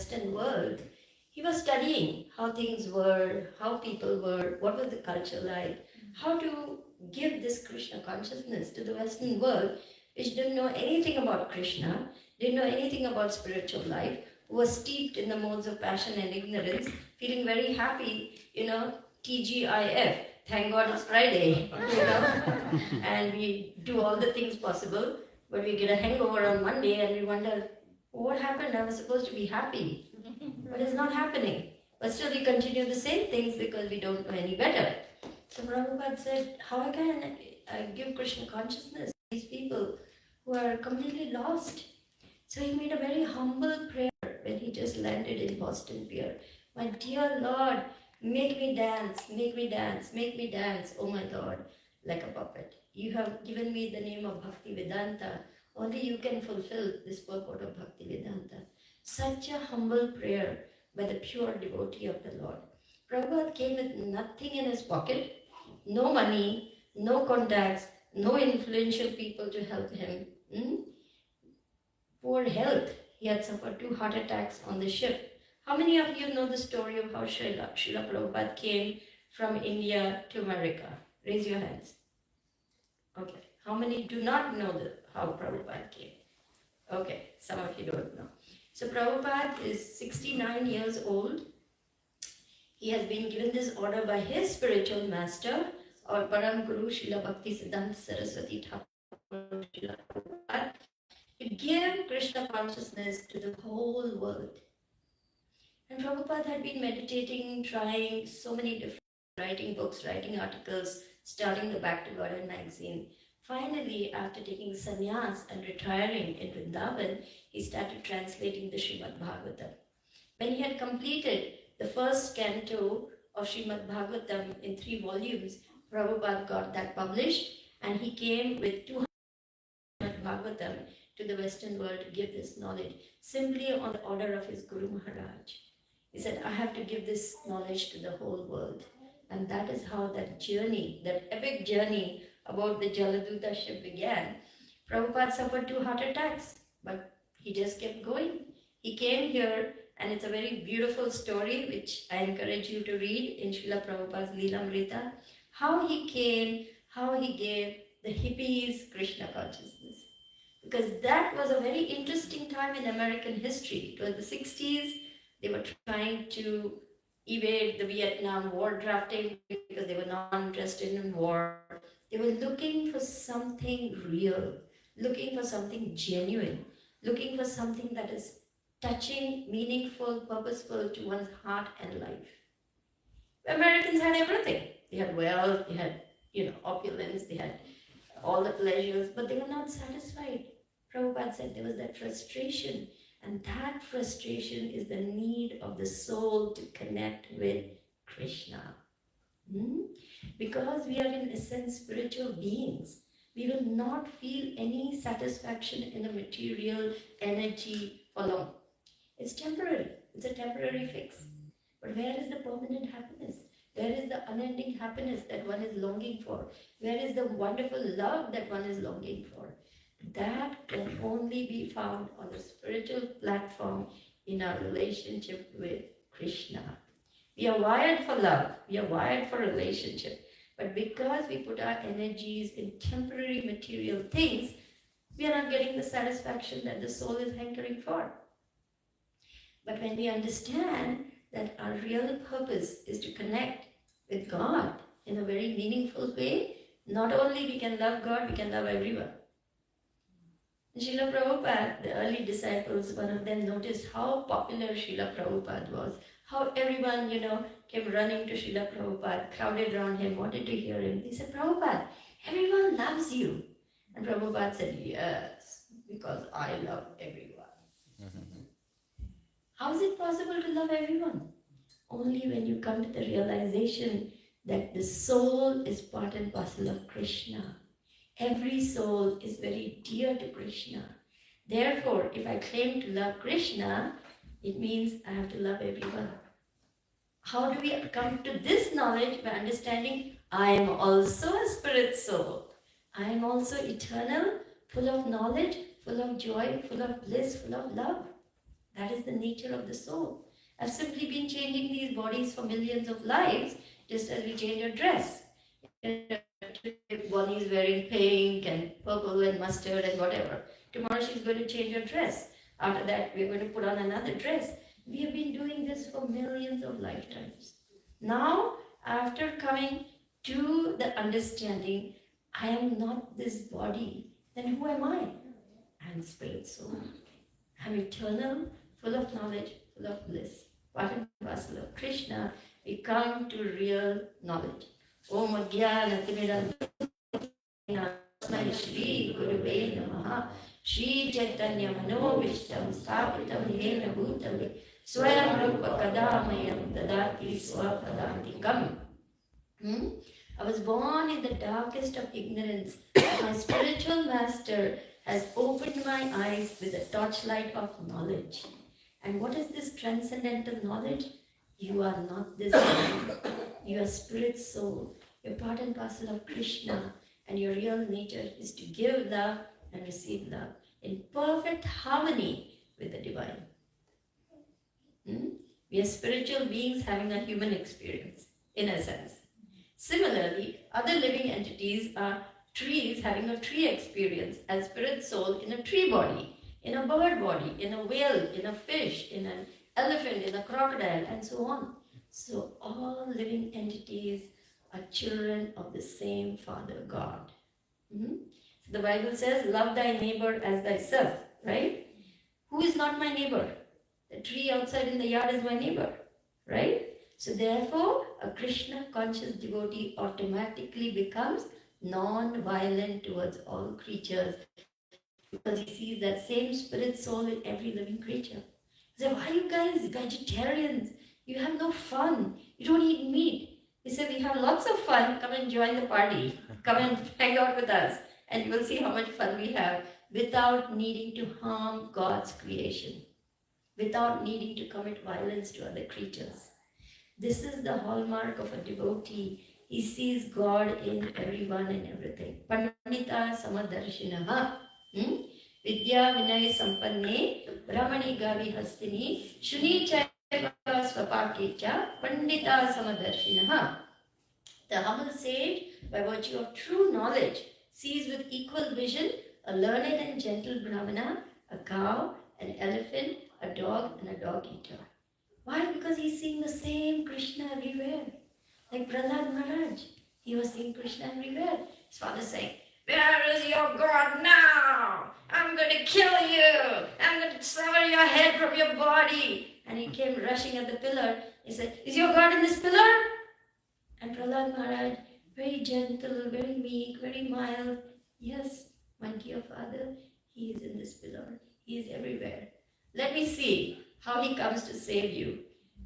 Western world, he was studying how things were, how people were, what was the culture like, how to give this Krishna consciousness to the Western world, which didn't know anything about Krishna, didn't know anything about spiritual life, who was steeped in the modes of passion and ignorance, feeling very happy, TGIF, thank God it's Friday, and we do all the things possible, but we get a hangover on Monday and we wonder, what happened? I was supposed to be happy, but it's not happening. But still we continue the same things because we don't know any better. So Prabhupada said, how can I give Krishna consciousness to these people who are completely lost? So he made a very humble prayer when he just landed in Boston Pier. My dear Lord, make me dance, make me dance, make me dance, oh my Lord, like a puppet. You have given me the name of Bhakti Vedanta. Only you can fulfill this purport of Bhakti Vedanta. Such a humble prayer by the pure devotee of the Lord. Prabhupada came with nothing in his pocket, no money, no contacts, no influential people to help him. Poor health. He had suffered 2 heart attacks on the ship. How many of you know the story of how Srila Prabhupada came from India to America? Raise your hands. Okay. How many do not know how Prabhupada came? Okay, some of you don't know. So Prabhupada is 69 years old. He has been given this order by his spiritual master, or Param Guru Srila Bhakti Siddhanta Saraswati Thakur Srila Prabhupada, to give Krishna consciousness to the whole world. And Prabhupada had been meditating, trying so many different, writing books, writing articles, starting the Back to Godhead magazine. Finally, after taking sannyas and retiring in Vrindavan, he started translating the Srimad Bhagavatam. When he had completed the first canto of Srimad Bhagavatam in 3 volumes, Prabhupada got that published, and he came with 200 Bhagavatam to the Western world to give this knowledge, simply on the order of his Guru Maharaj. He said, I have to give this knowledge to the whole world. And that is how that journey, that epic journey about the Jaladuta ship began. Prabhupada suffered 2 heart attacks, but he just kept going. He came here, and it's a very beautiful story, which I encourage you to read in Srila Prabhupada's Leelamrita, how he came, how he gave the hippies Krishna consciousness. Because that was a very interesting time in American history. It was the 60s. They were trying to evade the Vietnam War drafting because they were not interested in war. They were looking for something real, looking for something genuine, looking for something that is touching, meaningful, purposeful to one's heart and life. Americans had everything. They had wealth, they had, opulence, they had all the pleasures, but they were not satisfied. Prabhupada said there was that frustration, and that frustration is the need of the soul to connect with Krishna. Because we are in essence spiritual beings, we will not feel any satisfaction in the material energy for long. It's temporary. It's a temporary fix. But where is the permanent happiness? Where is the unending happiness that one is longing for? Where is the wonderful love that one is longing for? That can only be found on a spiritual platform in our relationship with Krishna. We are wired for love. We are wired for relationship. But because we put our energies in temporary material things, we are not getting the satisfaction that the soul is hankering for. But when we understand that our real purpose is to connect with God in a very meaningful way, not only we can love God, we can love everyone. Srila Prabhupada, the early disciples, one of them noticed how popular Srila Prabhupada was, how everyone, came running to Srila Prabhupada, crowded around him, wanted to hear him. They said, Prabhupada, everyone loves you. And Prabhupada said, yes, because I love everyone. How is it possible to love everyone? Only when you come to the realization that the soul is part and parcel of Krishna. Every soul is very dear to Krishna. Therefore, if I claim to love Krishna, it means I have to love everyone. How do we come to this knowledge? By understanding I am also a spirit soul. I am also eternal, full of knowledge, full of joy, full of bliss, full of love. That is the nature of the soul. I've simply been changing these bodies for millions of lives, just as we change our dress. Bonnie is wearing pink and purple and mustard and whatever. Tomorrow she's going to change her dress. After that, we're going to put on another dress. We have been doing this for millions of lifetimes. Now, after coming to the understanding, I am not this body, then who am I? I am spirit soul. I am eternal, full of knowledge, full of bliss. Part and parcel of Krishna, we come to real knowledge. Om Ajnana Timirandhana Shri Guruve Namaha Shri Chaitanya Manovishtam Sthapitam Yena Bhutale Swayam Rupa Kadamayam Dadati Swapadantikam. I was born in the darkest of ignorance. My spiritual master has opened my eyes with a torchlight of knowledge. And what is this transcendental knowledge? You are not this body. You are spirit soul. You're part and parcel of Krishna. And your real nature is to give love and receive love in perfect harmony with the divine. We are spiritual beings having a human experience, in a sense. Similarly, other living entities are trees having a tree experience as spirit soul in a tree body, in a bird body, in a whale, in a fish, in an elephant, in a crocodile, and so on. So all living entities are children of the same Father God. So the Bible says, love thy neighbor as thyself, right? Who is not my neighbor? The tree outside in the yard is my neighbor, right? So therefore, a Krishna conscious devotee automatically becomes non-violent towards all creatures because he sees that same spirit soul in every living creature. He said, why are you guys vegetarians? You have no fun. You don't eat meat. He said, we have lots of fun. Come and join the party. Come and hang out with us. And you will see how much fun we have without needing to harm God's creation, without needing to commit violence to other creatures. This is the hallmark of a devotee. He sees God in everyone and everything. Pandita Samadarshinaha. Vidya Vinay Sampanne Brahmani Gavi Hastini Shuni Chaiva Swapakecha Pandita Samadarshinaha. The humble sage, by virtue of true knowledge, sees with equal vision a learned and gentle Brahmana, a cow, an elephant, a dog, and a dog eater. Why? Because he's seeing the same Krishna everywhere. Like Prahlad Maharaj, he was seeing Krishna everywhere. His father saying, where is your God now? I'm going to kill you. I'm going to sever your head from your body. And he came rushing at the pillar. He said, is your God in this pillar? And Prahlad Maharaj, very gentle, very meek, very mild. Yes, my dear father, he is in this pillar. He is everywhere. Let me see how he comes to save you.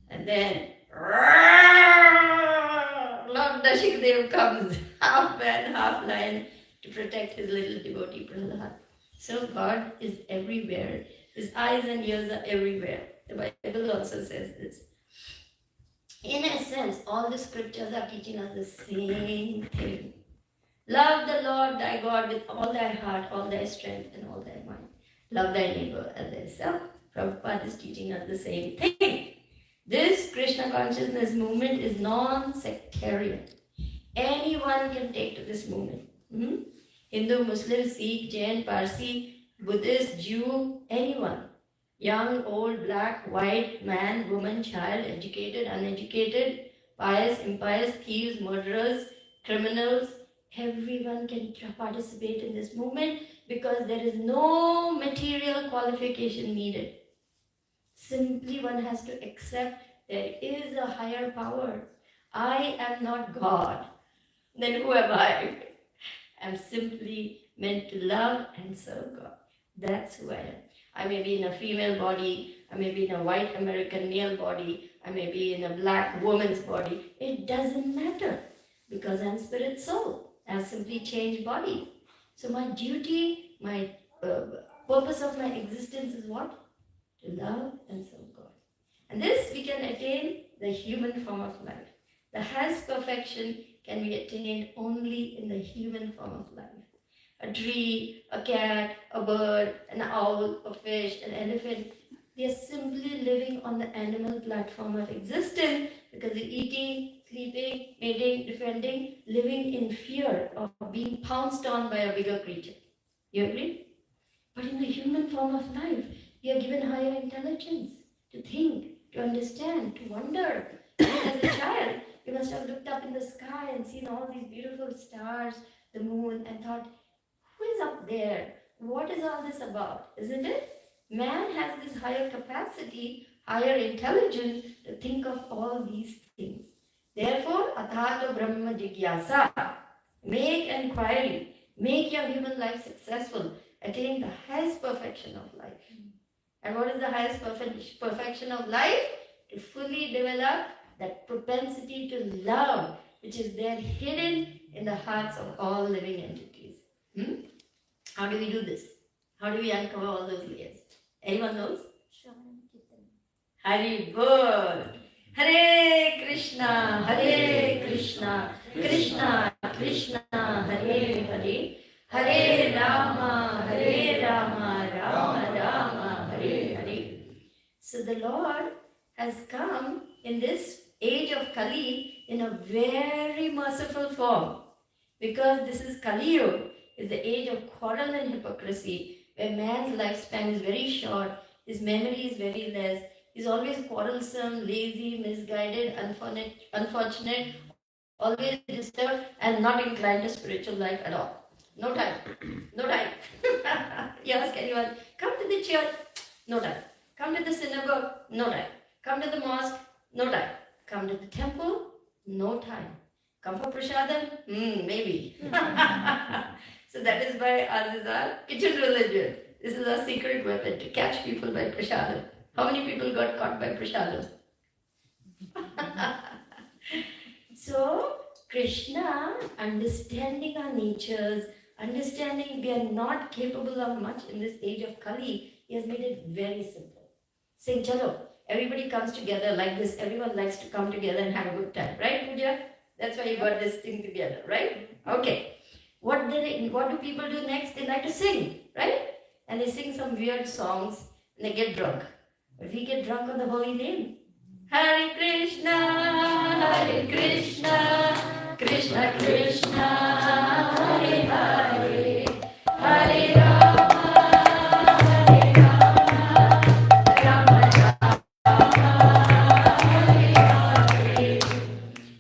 And then, Lord Nashikdev comes, half man, half lion, to protect his little devotee Prahlad. So God is everywhere. His eyes and ears are everywhere. The Bible also says this. In essence, all the scriptures are teaching us the same thing. Love the Lord thy God with all thy heart, all thy strength, and all thy mind. Love thy neighbor as thyself. Prabhupada is teaching us the same thing. This Krishna consciousness movement is non-sectarian. Anyone can take to this movement. Hindu, Muslim, Sikh, Jain, Parsi, Buddhist, Jew, anyone. Young, old, black, white, man, woman, child, educated, uneducated, pious, impious, thieves, murderers, criminals. Everyone can participate in this movement because there is no material qualification needed. Simply one has to accept there is a higher power. I am not God. Then who am I? I'm simply meant to love and serve God. That's who I am. I may be in a female body, I may be in a white American male body, I may be in a black woman's body. It doesn't matter because I'm spirit soul. I've simply changed bodies. So my duty, my purpose of my existence is what? To love and serve God. And this we can attain the human form of life. The highest perfection can be attained only in the human form of life. A tree, a cat, a bird, an owl, a fish, an elephant, They are simply living on the animal platform of existence because they're eating, sleeping, mating, defending, living in fear of being pounced on by a bigger creature. You agree? But in the human form of life, we are given higher intelligence to think, to understand, to wonder. As a child, you must have looked up in the sky and seen all these beautiful stars, the moon, and thought, who is up there? What is all this about? Isn't it? Man has this higher capacity, higher intelligence to think of all these things. Therefore, Athato Brahma Jigyasa, make inquiry, make your human life successful, attain the highest perfection of life. And what is the highest perfection of life? To fully develop that propensity to love, which is there hidden in the hearts of all living entities. How do we do this? How do we uncover all those layers? Anyone knows? Hari Bol. Hare Krishna, Krishna Krishna, Hare Hare, Hare Rama, Rama Rama, Hare Hare. So the Lord has come in this age of Kali in a very merciful form, because this is Kali Yuga, is the age of quarrel and hypocrisy, where man's lifespan is very short, his memory is very less, he's always quarrelsome, lazy, misguided, unfortunate, always disturbed, and not inclined to spiritual life at all. No time. No time. You ask anyone, come to the church? No time. Come to the synagogue? No time. Come to the mosque? No time. Come to the temple? No time. Come for prasadam? Maybe. So that is why ours is our kitchen religion. This is our secret weapon, to catch people by prasadam. How many people got caught by prasadam? So, Krishna, understanding our natures, understanding we are not capable of much in this age of Kali, he has made it very simple. Saying, chalo, everybody comes together like this, everyone likes to come together and have a good time, right, Pooja? That's why you got this thing together, right? Okay. What do people do next? They like to sing, right? And they sing some weird songs and they get drunk. But we get drunk on the holy name. Hare Krishna, Krishna Krishna, Hare Hare, Hare Rama, Rama Rama, Hare Hare.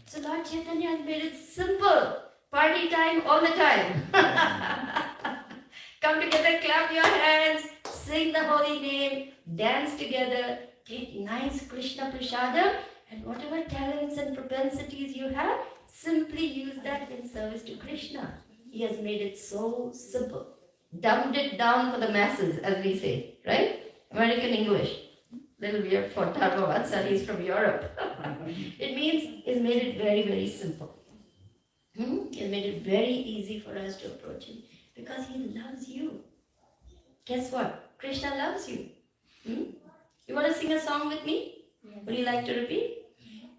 So Lord Chaitanya has made it simple. Party time all the time. Come together, clap your hands, sing the holy name, dance together, take nice Krishna prasadam, and whatever talents and propensities you have, simply use that in service to Krishna. He has made it so simple. Dumbed it down for the masses, as we say, right? American English. Little weird for Dharma Vatsali, he's from Europe. It means he's made it very, very simple. He's made it very easy for us to approach him because he loves you. Guess what? Krishna loves you. You want to sing a song with me? Yes. Would you like to repeat?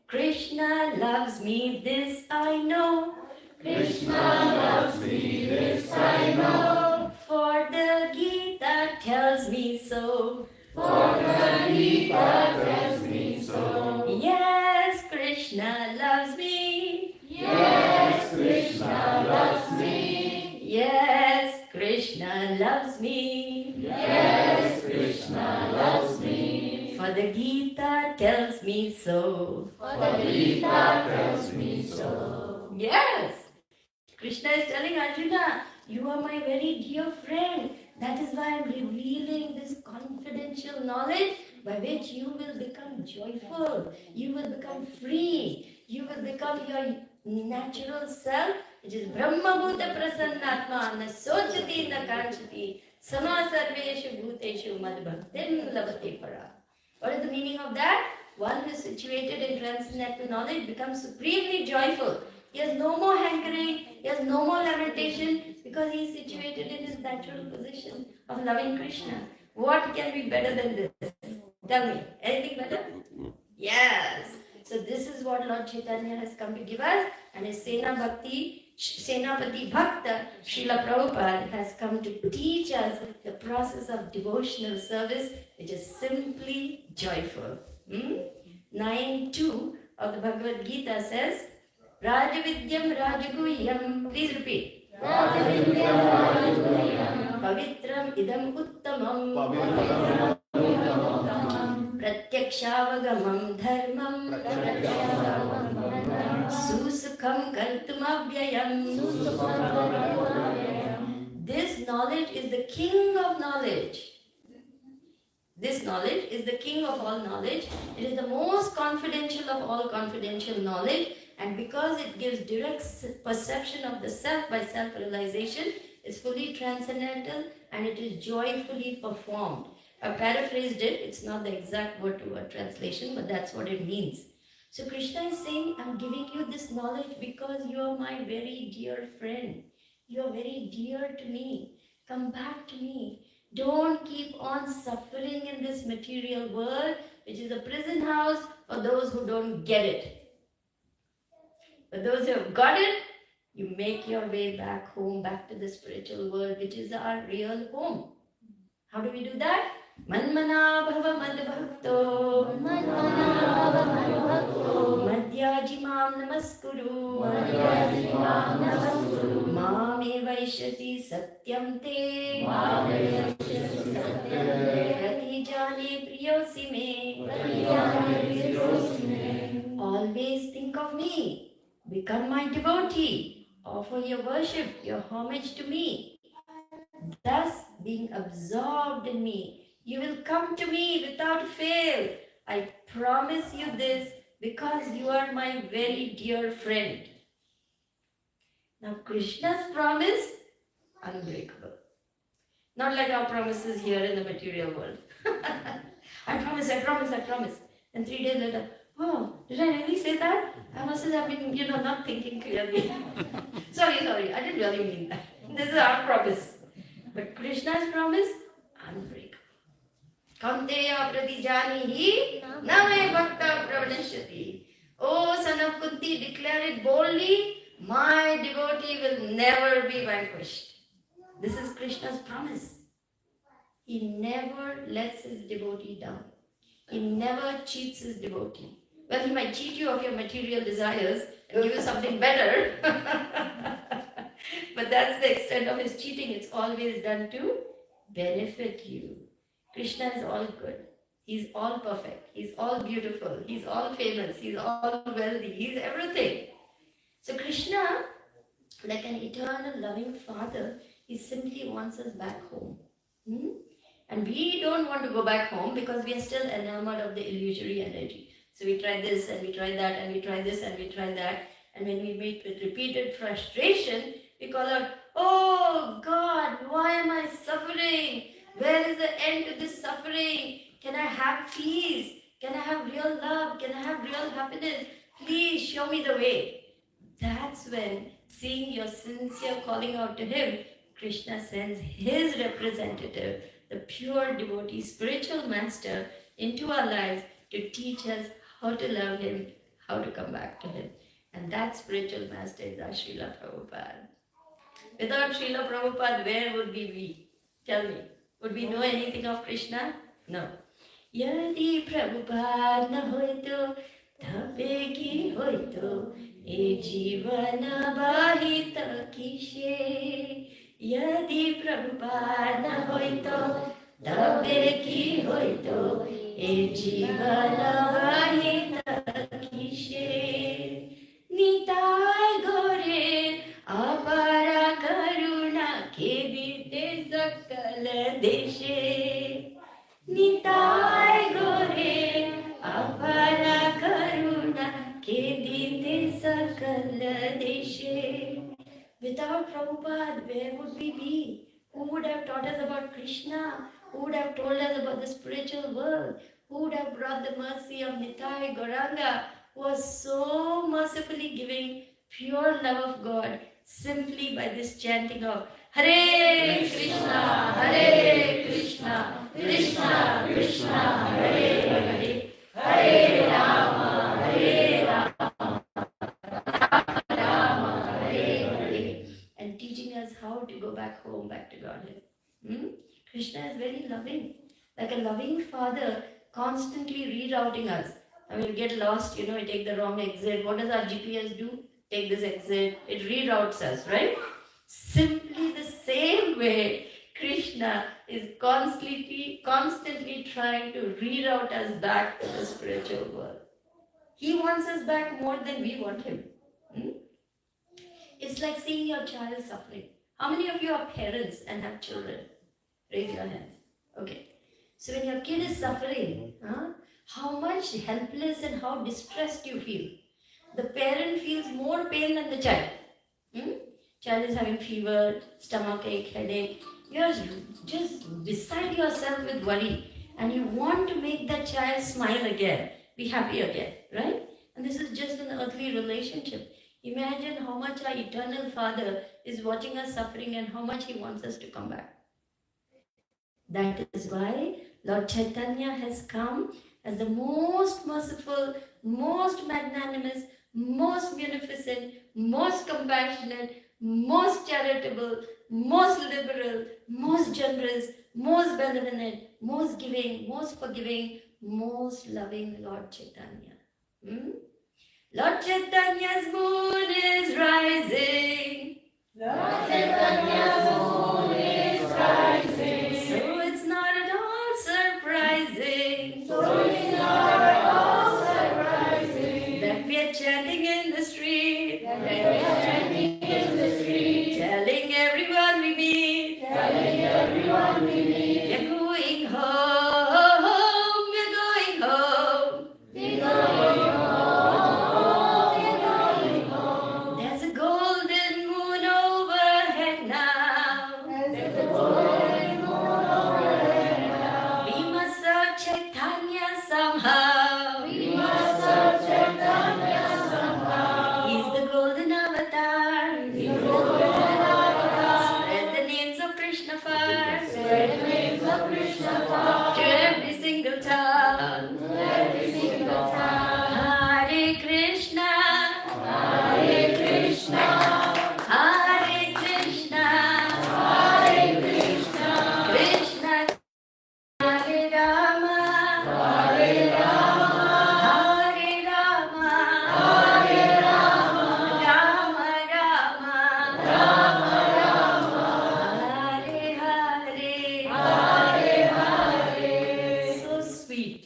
Krishna loves me, this I know. Krishna loves me, this I know. For the Gita tells me so. For the Gita tells me so. Yes, Krishna loves me. Yes, Krishna loves me. Yes, Krishna loves me. Yes, Krishna loves me. For the Gita tells me so. For the Gita tells me so. Yes. Krishna is telling Arjuna, you are my very dear friend. That is why I am revealing this confidential knowledge by which you will become joyful. You will become free. You will become your natural self, which is Brahma Bhuta Prasannatma, na sochati na kanchati, sama sarveshu bhuteshu madbhaktim labate para. What is the meaning of that? One who is situated in transcendental knowledge becomes supremely joyful. He has no more hankering, he has no more lamentation, because he is situated in his natural position of loving Krishna. What can be better than this? Tell me, anything better? Yes. So this is what Lord Chaitanya has come to give us, and his Sena Bhakti Senapati Bhakta, Srila Prabhupada has come to teach us the process of devotional service, which is simply joyful. 9.2 of the Bhagavad Gita says, Rajavidyam Rajaguhyam. Please repeat. Rajavidyam Rajaguhyam. Pavitram idam uttamam. Pratyakshaavagamam dharmam. Susukham kartumavyayam. This knowledge is the king of knowledge. This knowledge is the king of all knowledge. It is the most confidential of all confidential knowledge, and because it gives direct perception of the self by self-realization, is fully transcendental and it is joyfully performed. I paraphrased it. It's not the exact word-to-word translation, but that's what it means. So Krishna is saying, I'm giving you this knowledge because you are my very dear friend. You are very dear to me. Come back to me. Don't keep on suffering in this material world, which is a prison house for those who don't get it. For those who have got it, you make your way back home, back to the spiritual world, which is our real home. How do we do that? Manmana bhava madbhakto. Madhyaji mam namaskuru. Mame vaishyasi satyam te. Pratijane priyosi me. Always think of me. Become my devotee. Offer your worship, your homage to me. Thus, being absorbed in me, you will come to me without fail. I promise you this because you are my very dear friend. Now, Krishna's promise, unbreakable. Not like our promises here in the material world. I promise. And 3 days later, oh, did I really say that? I must have been, not thinking clearly. Sorry, I didn't really mean that. This is our promise. But Krishna's promise, unbreakable. Kaunteya pratijanihi name bhakta pravanashyati. Oh, son of Kunti, declare it boldly, my devotee will never be vanquished. This is Krishna's promise. He never lets his devotee down. He never cheats his devotee. Well, he might cheat you of your material desires and give you something better. But that's the extent of his cheating. It's always done to benefit you. Krishna is all good. He's all perfect. He's all beautiful. He's all famous. He's all wealthy. He's everything. So Krishna, like an eternal loving father, he simply wants us back home. And we don't want to go back home because we are still enamored of the illusory energy. So we try this and we try that and we try this and we try that. And when we meet with repeated frustration, we call out, oh God, why am I suffering? Where is the end to this suffering? Can I have peace? Can I have real love? Can I have real happiness? Please show me the way. That's when, seeing your sincere calling out to him, Krishna sends his representative, the pure devotee, spiritual master, into our lives to teach us how to love him, how to come back to him. And that spiritual master is our Srila Prabhupada. Without Srila Prabhupada, where would we be? Tell me. Would we know anything of Krishna? No. Yadi Prabhupada na hoito, tabe ki hoito, e jivana bahita kishe. Yadi Prabhupada na hoito, tabe ki hoito, e jivana bahita kishe. Nitai gore apara karuna kebite sakala deshe. Nitai gore apara karuna kebite sakala deshe. Without Prabhupada, where would we be? Who would have taught us about Krishna? Who would have told us about the spiritual world? Who would have brought the mercy of Nitai Gauranga, who was so mercifully giving pure love of God simply by this chanting of Hare Krishna, Hare Krishna, Krishna Krishna, Hare Hare, Hare Rama, Hare Rama, Rama Hare Hare. loving Father constantly rerouting us. I mean, we get lost, we take the wrong exit. What does our GPS do? Take this exit. It reroutes us, right? Simply the same way, Krishna is constantly trying to reroute us back to the spiritual world. He wants us back more than we want him. Hmm? It's like seeing your child suffering. How many of you are parents and have children? Raise your hands. Okay. So when your kid is suffering, how much helpless and how distressed you feel. The parent feels more pain than the child. Child is having fever, stomach ache, headache. You're just beside yourself with worry, and you want to make that child smile again, be happy again, right? And this is just an earthly relationship. Imagine how much our eternal Father is watching us suffering and how much He wants us to come back. That is why Lord Chaitanya has come as the most merciful, most magnanimous, most munificent, most compassionate, most charitable, most liberal, most generous, most benevolent, most giving, most forgiving, most loving Lord Chaitanya. Lord Chaitanya's moon is rising. Lord Chaitanya's moon is rising. So it's not at all surprising. That we are chanting in the street. Telling everyone we meet. We're going home. We're going home. There's a golden moon overhead now. We must serve Chaitanya somehow. He's the golden avatar. Spread the names of Krishna far. To every single town. Hare Krishna. Hare Krishna. Krishna Hare Rama. Hare Rama. Rama Hare. So sweet,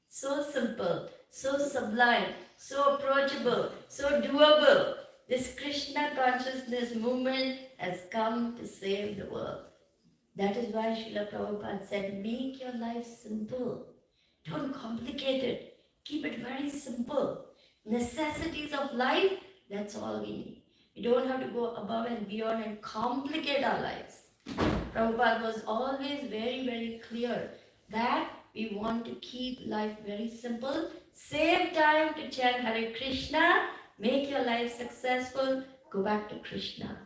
so simple, so sublime, so approachable, so doable. This Krishna consciousness movement has come to save the world. That is why Srila Prabhupada said, make your life simple. Don't complicate it. Keep it very simple. Necessities of life, that's all we need. We don't have to go above and beyond and complicate our lives. Prabhupada was always very, very clear that we want to keep life very simple. Save time to chant Hare Krishna. Make your life successful. Go back to Krishna.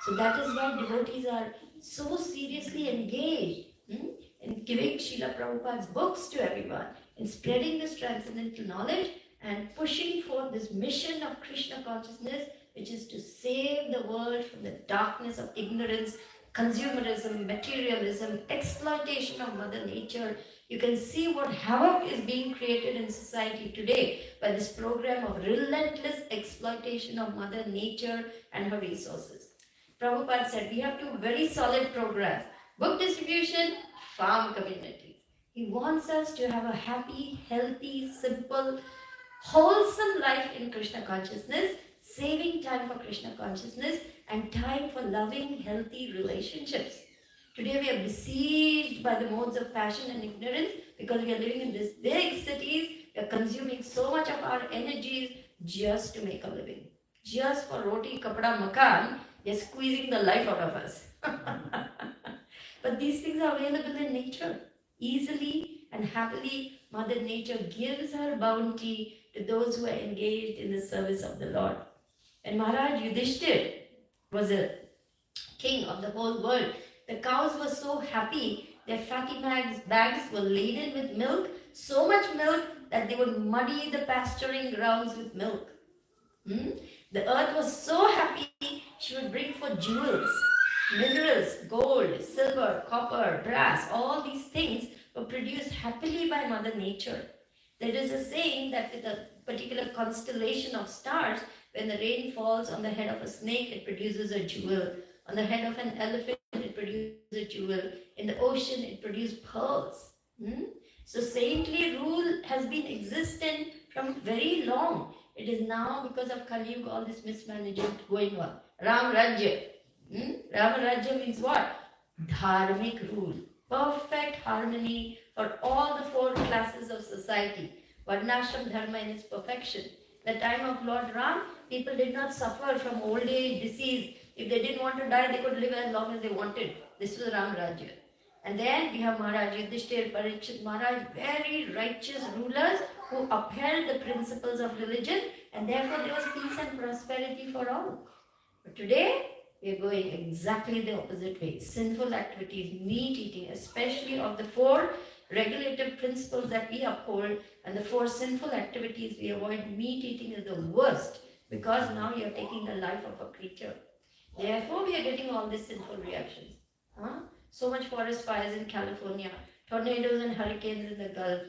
So that is why devotees are so seriously engaged in giving Srila Prabhupada's books to everyone, in spreading this transcendental knowledge and pushing forth this mission of Krishna consciousness, which is to save the world from the darkness of ignorance, consumerism, materialism, exploitation of Mother Nature. You can see what havoc is being created in society today by this program of relentless exploitation of Mother Nature and her resources. Prabhupada said we have two very solid programs: book distribution, farm communities. He wants us to have a happy, healthy, simple, wholesome life in Krishna consciousness, saving time for Krishna consciousness and time for loving, healthy relationships. Today we are besieged by the modes of passion and ignorance because we are living in these big cities. We are consuming so much of our energies just to make a living. Just for roti, kapda, makan, they are squeezing the life out of us. But these things are available in nature. Easily and happily, Mother Nature gives her bounty to those who are engaged in the service of the Lord. When Maharaj Yudhishthir was a king of the whole world, the cows were so happy, their fatty bags were laden with milk, so much milk that they would muddy the pasturing grounds with milk. The earth was so happy, she would bring forth jewels, minerals, gold, silver, copper, brass, all these things were produced happily by Mother Nature. There is a saying that with a particular constellation of stars, when the rain falls on the head of a snake, it produces a jewel. On the head of an elephant, it produces a jewel. In the ocean, it produces pearls. So saintly rule has been existent from very long. It is now because of Kali Yuga, all this mismanagement going on. Ram Rajya. Ram Rajya means what? Dharmic rule. Perfect harmony for all the 4 classes of society. Varnashram Dharma in its perfection. The time of Lord Ram, people did not suffer from old age, disease. If they didn't want to die, they could live as long as they wanted. This was Ram Rajya. And then we have Maharaj Yudhishthir, Parikshit Maharaj, very righteous rulers who upheld the principles of religion, and therefore there was peace and prosperity for all. But today, we are going exactly the opposite way. Sinful activities, meat eating, especially of the 4 regulative principles that we uphold, and the 4 sinful activities we avoid. Meat eating is the worst, because now you are taking the life of a creature. Therefore, we are getting all these sinful reactions. So much forest fires in California, tornadoes and hurricanes in the Gulf,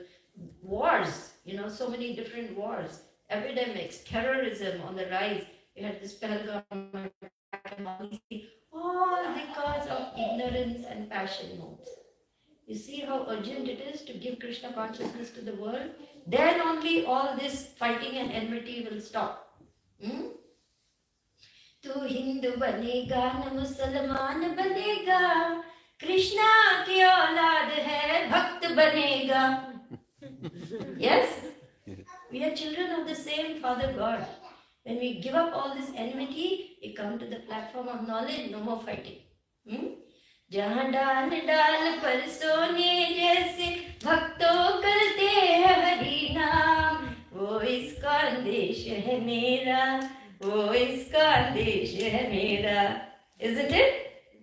wars, so many different wars, epidemics, terrorism on the rise. We had this Pahalgam attack and all because of ignorance and passion modes. You see how urgent it is to give Krishna consciousness to the world? Then only all this fighting and enmity will stop. तू हिंदू बनेगा न मुसलमान बनेगा, कृष्णा की औलाद है भक्त बनेगा. Yes, we are children of the same Father God. When we give up all this enmity, we come to the platform of knowledge. No more fighting. जहाँ डाल डाल पर सोने जैसे भक्तों करते हैं हरि नाम, वो ISKCON देश है मेरा, वो ISKCON देश है मेरा. Isn't it?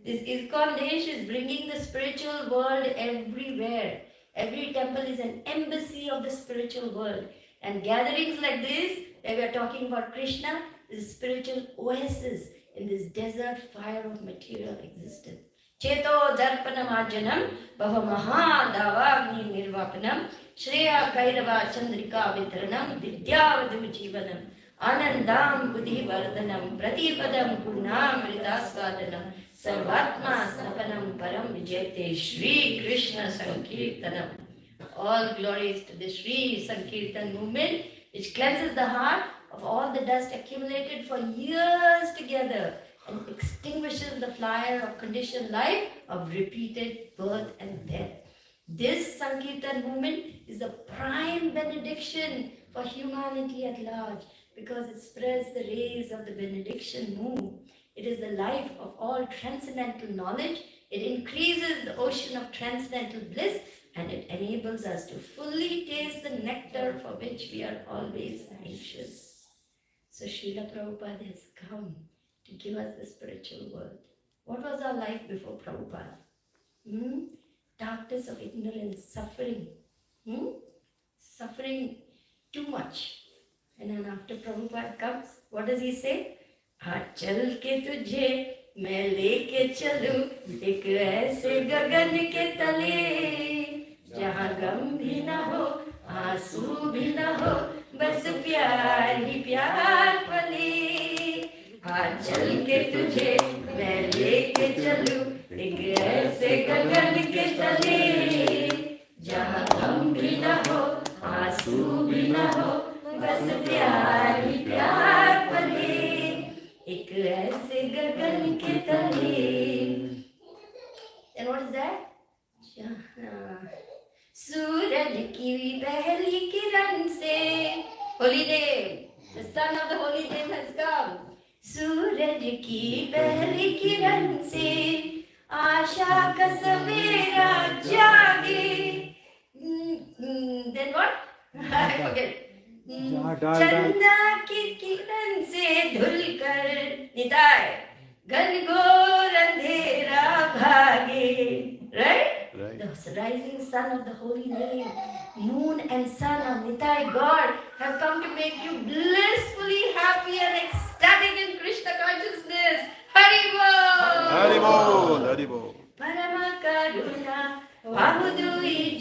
This ISKCON देश is bringing the spiritual world everywhere. Every temple is an embassy of the spiritual world. And gatherings like this, where we are talking about Krishna, is spiritual oasis in this desert fire of material existence. Cheto darpanam ajanam bhava mahadavagni nirvapanam shreya kairava chandrika vitranam vidyavadu jivanam anandam buddhi vardhanam pratipadam purnamritasvadanam sarvatma snapanam param vijayate Shri Krishna Sankirtanam. All glories to the Shri Sankirtan movement, which cleanses the heart of all the dust accumulated for years together and extinguishes the fire of conditioned life of repeated birth and death. This Sankirtan movement is the prime benediction for humanity at large, because it spreads the rays of the benediction moon. It is the life of all transcendental knowledge. It increases the ocean of transcendental bliss, and it enables us to fully taste the nectar for which we are always anxious. So Srila Prabhupada has come to give us the spiritual world. What was our life before Prabhupada? Darkness of ignorance, suffering. Suffering too much. And then after Prabhupada comes, what does he say? चल के तुझे मैं लेके चलूं एक ऐसे गगन के तले, जहाँ गम भी न हो आंसू भी न हो, बस प्यार ही प्यार पले. चल के तुझे मैं लेके चलूं एक ऐसे गगन के तले, जहाँ गम भी न हो आंसू भी न हो, बस प्यार ही प्यार पले. एक ऐसे गगन के तले. And what is that? सूरज की पहली किरण से, holy name, the son of the holy name has come. सूरज की पहली किरण से आशा का सवेरा जागे. Then what? I forget. चंदा की किरण से धुलकर निताय घनघोर अंधेरा भागे. Right? The rising sun of the holy name, moon and sun of Nitai God, have come to make you blissfully happy and ecstatic in Krishna consciousness. Hari Bol! Hari Bol! Hari Bol! Parama Karuna Vahudui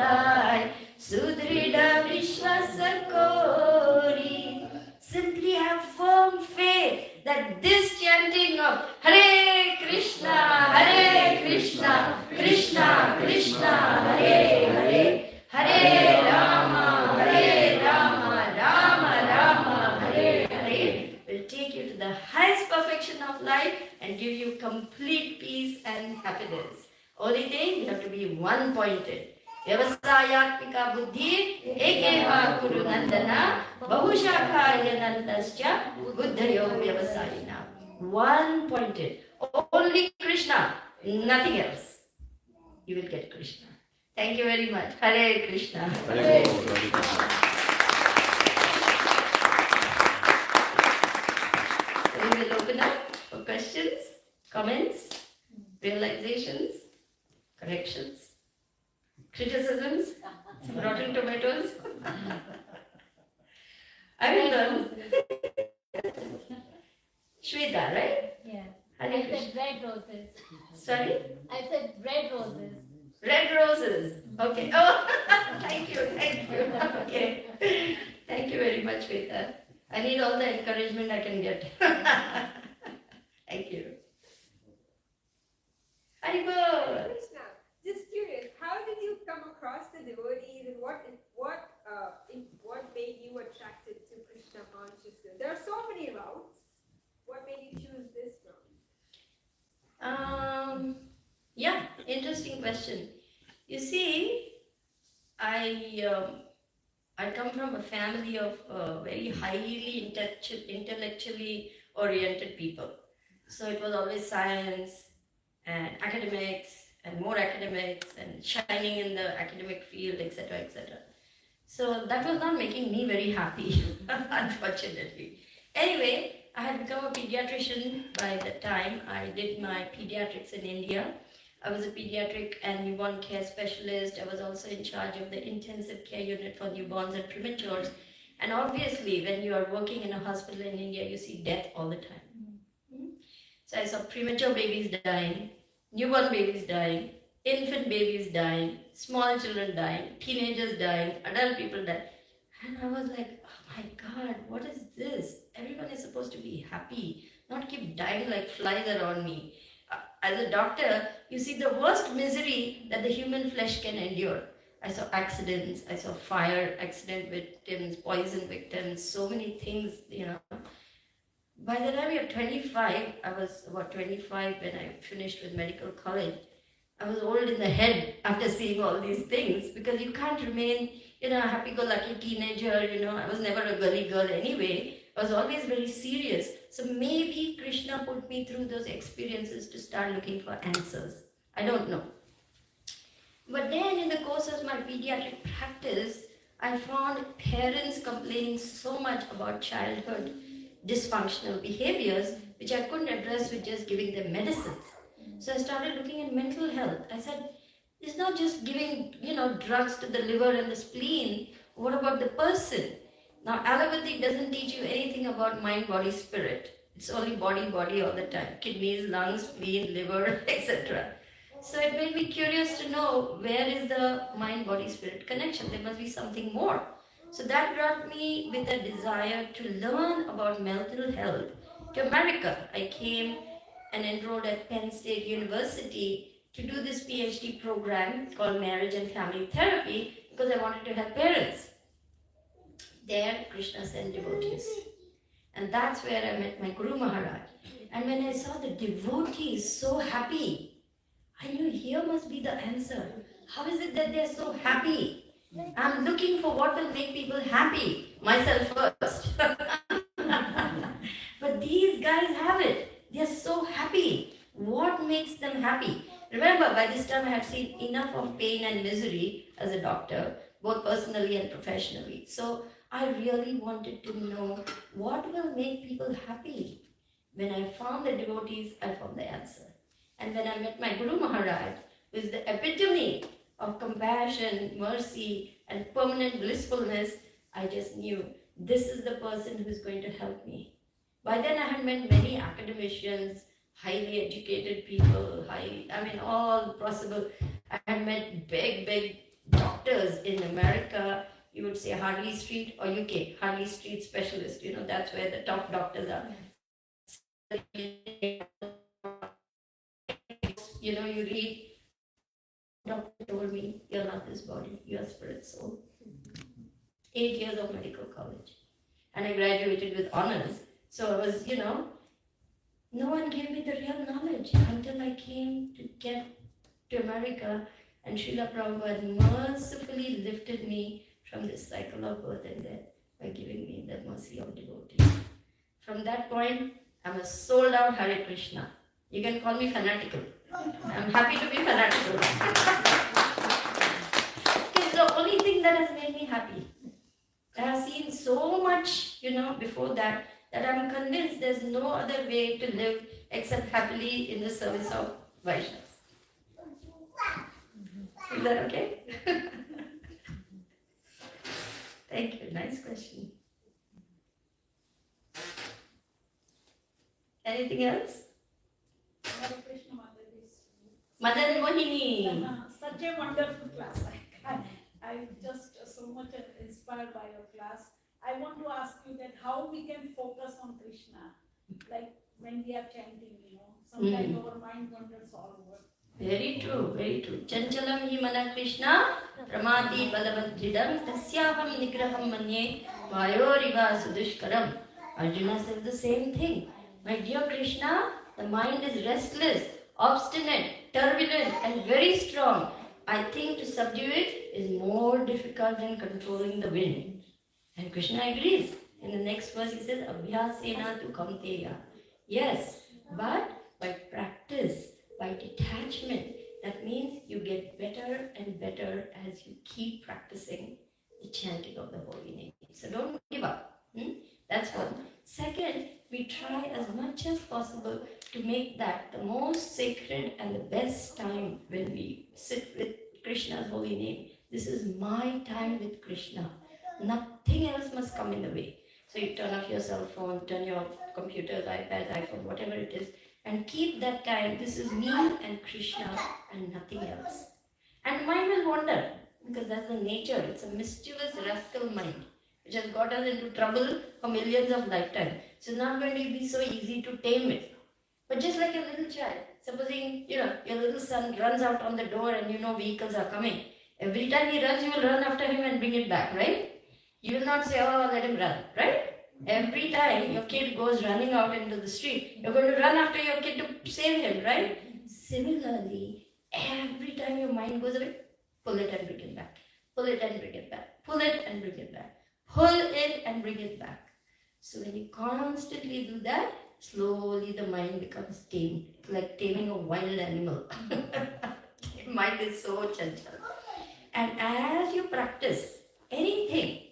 Nitai, Sudrida Vishwasa Kori. Simply have firm faith that this chanting of Hare Krishna, Krishna Krishna, Hare Hare, Hare Rama, Rama Rama, Hare Hare will take you to the highest perfection of life and give you complete peace and happiness. Only thing, you have to be one-pointed. Vyavasayatmika buddhi ekeva kuru nandana bahushakha yanandascha buddhayo vyavasayina. One-pointed. Only Krishna, nothing else. You will get Krishna. Thank you very much. Hare Krishna. Hare Krishna. So we will open up for questions, comments, realizations, corrections, criticisms, some rotten tomatoes. I will learn. Shweta, right? Yeah. Hare I Krishna. said red roses. Sorry? I said red roses. Red roses. Okay. Oh, thank you. Okay. Thank you very much, Shweta. I need all the encouragement I can get. Thank you. Haribol. Krishna, just curious, how did you come across the devotees and what made you attracted to Krishna consciousness? There are so many routes. What made you choose this route? Yeah, interesting question. You see, I come from a family of very highly intellectually oriented people. So it was always science and academics and more academics and shining in the academic field, etc., etc. So that was not making me very happy, unfortunately. Anyway, I had become a pediatrician by the time I did my pediatrics in India. I was a pediatric and newborn care specialist. I was also in charge of the intensive care unit for newborns and prematures. And obviously, when you are working in a hospital in India, you see death all the time. So I saw premature babies dying, newborn babies dying, infant babies dying, small children dying, teenagers dying, adult people dying. And I was like, oh my God, what is this? Everyone is supposed to be happy, not keep dying like flies around me. As a doctor, you see the worst misery that the human flesh can endure. I saw accidents, I saw fire accident victims, poison victims, so many things, By the time you're 25, I was about 25 when I finished with medical college. I was old in the head after seeing all these things because you can't remain, a happy-go-lucky teenager, I was never a girly girl anyway. I was always very serious. So maybe Krishna put me through those experiences to start looking for answers. I don't know. But then in the course of my pediatric practice, I found parents complaining so much about childhood dysfunctional behaviors, which I couldn't address with just giving them medicines. So I started looking at mental health. I said, it's not just giving, drugs to the liver and the spleen. What about the person? Now, allopathy doesn't teach you anything about mind, body, spirit. It's only body all the time. Kidneys, lungs, spleen, liver, etc. So it made me curious to know where is the mind, body, spirit connection. There must be something more. So that brought me with a desire to learn about mental health to America. I came and enrolled at Penn State University to do this PhD program called Marriage and Family Therapy because I wanted to help parents. There, Krishna sent devotees. And that's where I met my Guru Maharaj. And when I saw the devotees so happy, I knew here must be the answer. How is it that they're so happy? I'm looking for what will make people happy. Myself first. But these guys have it. They're so happy. What makes them happy? Remember, by this time I had seen enough of pain and misery as a doctor, both personally and professionally. So I really wanted to know what will make people happy. When I found the devotees, I found the answer. And when I met my Guru Maharaj, who is the epitome of compassion, mercy, and permanent blissfulness, I just knew this is the person who is going to help me. By then I had met many academicians, highly educated people, all possible. I had met big doctors in America, you would say Harley Street, or UK, Harley Street specialist. That's where the top doctors are. You read, doctor told me, you're not this body, you're spirit soul. 8 years of medical college. And I graduated with honors. So I was, no one gave me the real knowledge until I came to get to America, and Srila Prabhupada mercifully lifted me from this cycle of birth and death by giving me the mercy of devotees. From that point, I'm a sold out Hare Krishna. You can call me fanatical. I'm happy to be fanatical. It's the only thing that has made me happy. I have seen so much, before that I'm convinced there's no other way to live except happily in the service of Vaishnavas. Is that okay? Thank you. Nice question. Anything else? Hare Krishna Mataji. Madan Mohini. Such a wonderful class. I'm just so much inspired by your class. I want to ask you that how we can focus on Krishna, like when we are chanting, sometimes our mind wanders all over. Very true, very true. Chanchalam hi mana Krishna, pramati balavadridam, tasyaham nigraham manye, vayoriva sudushkaram. Arjuna says the same thing. My dear Krishna, the mind is restless, obstinate, turbulent, and very strong. I think to subdue it is more difficult than controlling the wind. And Krishna agrees. In the next verse he says, Abhyasena tu kamteya. Yes, but by practice, by detachment, that means you get better and better as you keep practicing the chanting of the holy name. So don't give up. That's one. Second, we try as much as possible to make that the most sacred and the best time when we sit with Krishna's holy name. This is my time with Krishna. Nothing else must come in the way. So you turn off your cell phone, turn your computers, iPads, iPhone, whatever it is, and keep that time. This is me and Krishna and nothing else. And mind will wander, because that's the nature. It's a mischievous, rascal mind, which has got us into trouble for millions of lifetimes. So it's not going to be so easy to tame it. But just like a little child, supposing, your little son runs out on the door and vehicles are coming. Every time he runs, you will run after him and bring it back, right? You will not say, oh, let him run, right? Every time your kid goes running out into the street, you're going to run after your kid to save him, right? Similarly, every time your mind goes away, pull it and bring it back. Pull it and bring it back. Pull it and bring it back. Pull it and bring it back. So when you constantly do that, slowly the mind becomes tamed. It's like taming a wild animal. Mind is so chanchal. And as you practice anything,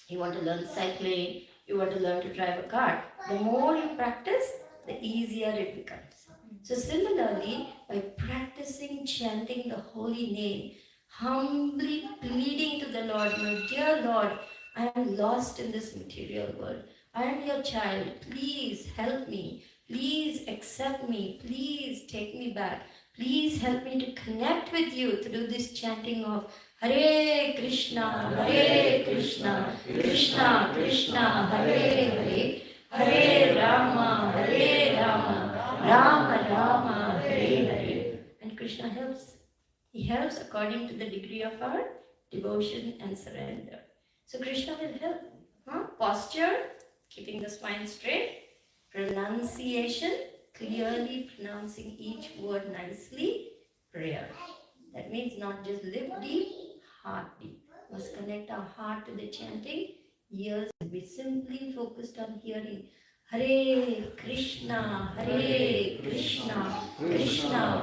you want to learn cycling, you want to learn to drive a car, the more you practice, the easier it becomes. So similarly, by practicing chanting the holy name, humbly pleading to the Lord, my dear Lord, I am lost in this material world. I am your child. Please help me. Please accept me. Please take me back. Please help me to connect with you through this chanting of Hare Krishna, Krishna Krishna, Hare Hare Rama, Rama Rama, Hare Hare. And Krishna helps. He helps according to the degree of our devotion and surrender. So Krishna will help. Posture, keeping the spine straight. Pronunciation, clearly pronouncing each word nicely. Prayer. That means not just lip deep, heart deep. Must connect our heart to the chanting. Ears will be simply focused on hearing Hare Krishna, Krishna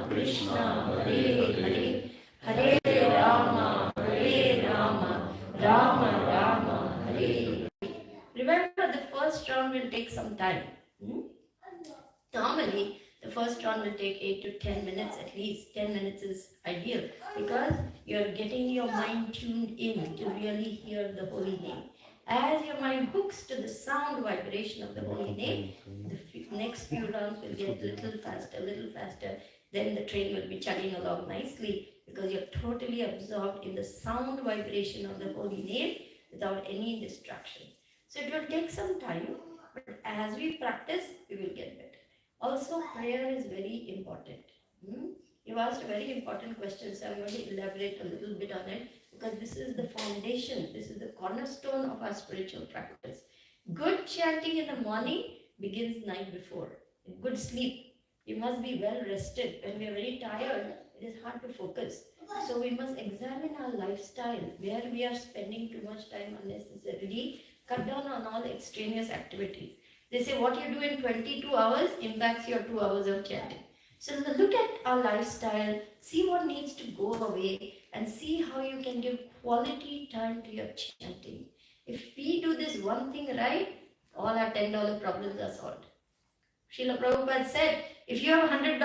Krishna, Hare Hare, Hare Rama, Rama Rama, Hare. Remember, the first round will take some time. Normally, the first round will take 8 to 10 minutes at least. 10 minutes is ideal because you're getting your mind tuned in to really hear the holy name. As your mind hooks to the sound vibration of the holy name, the next few rounds will get a little faster. Then the train will be chugging along nicely because you're totally absorbed in the sound vibration of the holy name without any distraction. So it will take some time, but as we practice, we will get better. Also, prayer is very important. You asked a very important question, so I'm going to elaborate a little bit on it because this is the foundation, this is the cornerstone of our spiritual practice. Good chanting in the morning begins night before. Good sleep. You must be well rested. When we are very tired, it is hard to focus. So we must examine our lifestyle, where we are spending too much time unnecessarily. Cut down on all extraneous activities. They say what you do in 22 hours impacts your 2 hours of chanting. So look at our lifestyle, see what needs to go away, and see how you can give quality time to your chanting. If we do this one thing right, all our $10 problems are solved. Srila Prabhupada said, if you have $100,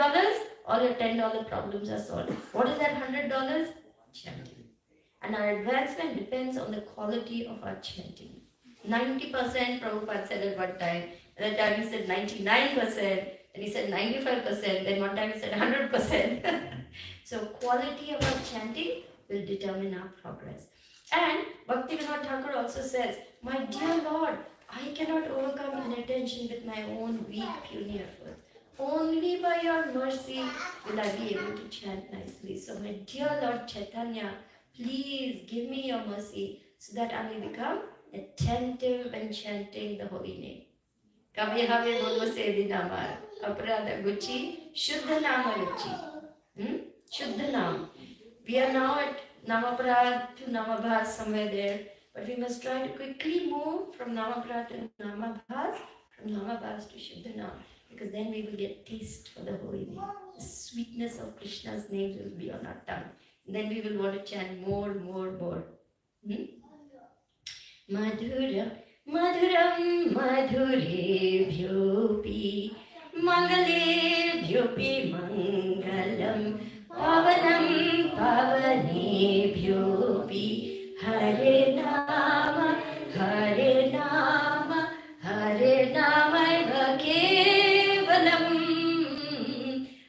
all your $10 problems are solved. What is that $100? Chanting. And our advancement depends on the quality of our chanting. 90% Prabhupada said at one time. At that time he said 99%, and he said 95%, then one time he said 100%. So quality of our chanting will determine our progress. And Bhaktivinoda Thakur also says, my dear Lord, I cannot overcome inattention with my own weak, puny efforts. Only by your mercy will I be able to chant nicely. So my dear Lord Chaitanya, please give me your mercy so that I may become attentive when chanting the holy name. Kavi have bolo se dinamar, aprada guchi, shuddha nama ruchi. Shuddha nam. We are now at Namaprad to Namabhas, somewhere there. But we must try to quickly move from Namaprad to Namabhas, from Namabhas to Shuddhanam, because then we will get taste for the holy name. The sweetness of Krishna's names will be on our tongue. And then we will want to chant more. Madhura, Madhuram, Madhurebhyopi, Mangalebhyopi, Mangalam, Pavanam, Pavanebhyopi, Hare Nama, Hare Nama, Hare Nama Eva Kevalam,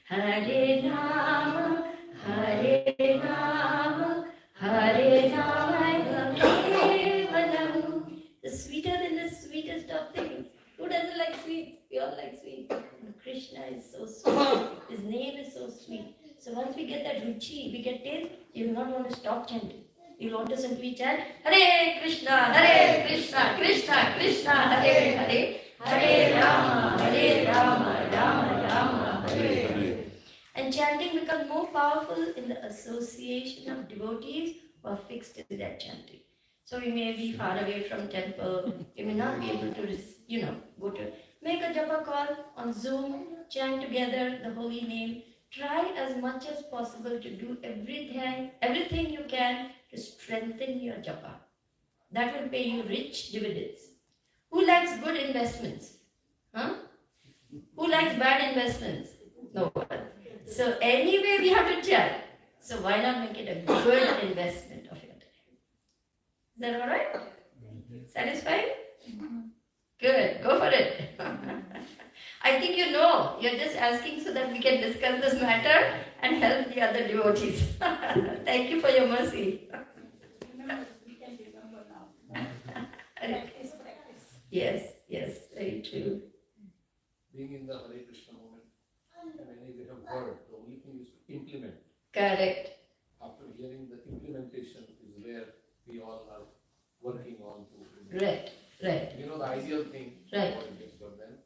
Hare Nama, Hare Nama, Hare Nama Eva Kevalam. The sweeter than the sweetest of things. Who doesn't like sweets? We all like sweets. Krishna is so sweet. His name is so sweet. So once we get that ruchi, we get taste, you will not want to stop chanting. You will want to simply chant Hare Krishna, Krishna Krishna, Hare Hare, Hare Rama, Rama Rama, Hare Hare. And chanting becomes more powerful in the association of devotees who are fixed in their chanting. So we may be far away from temple, we may not be able to, go to, make a japa call on Zoom, chant together the holy name. Try as much as possible to do everything you can to strengthen your japa. That will pay you rich dividends. Who likes good investments? Who likes bad investments? No one. So anyway, we have to chant. So why not make it a good investment of your time? Is that all right? Satisfied? Good. Go for it. I think you know. You're just asking so that we can discuss this matter and help the other devotees. Thank you for your mercy. We can remember now. Practice. Yes, very true. Being in the Hare Krishna moment, when you have heard, the only thing is to implement. Correct. After hearing, the implementation is where we all are working on to. Right. You know the ideal thing. Right. What it is, but then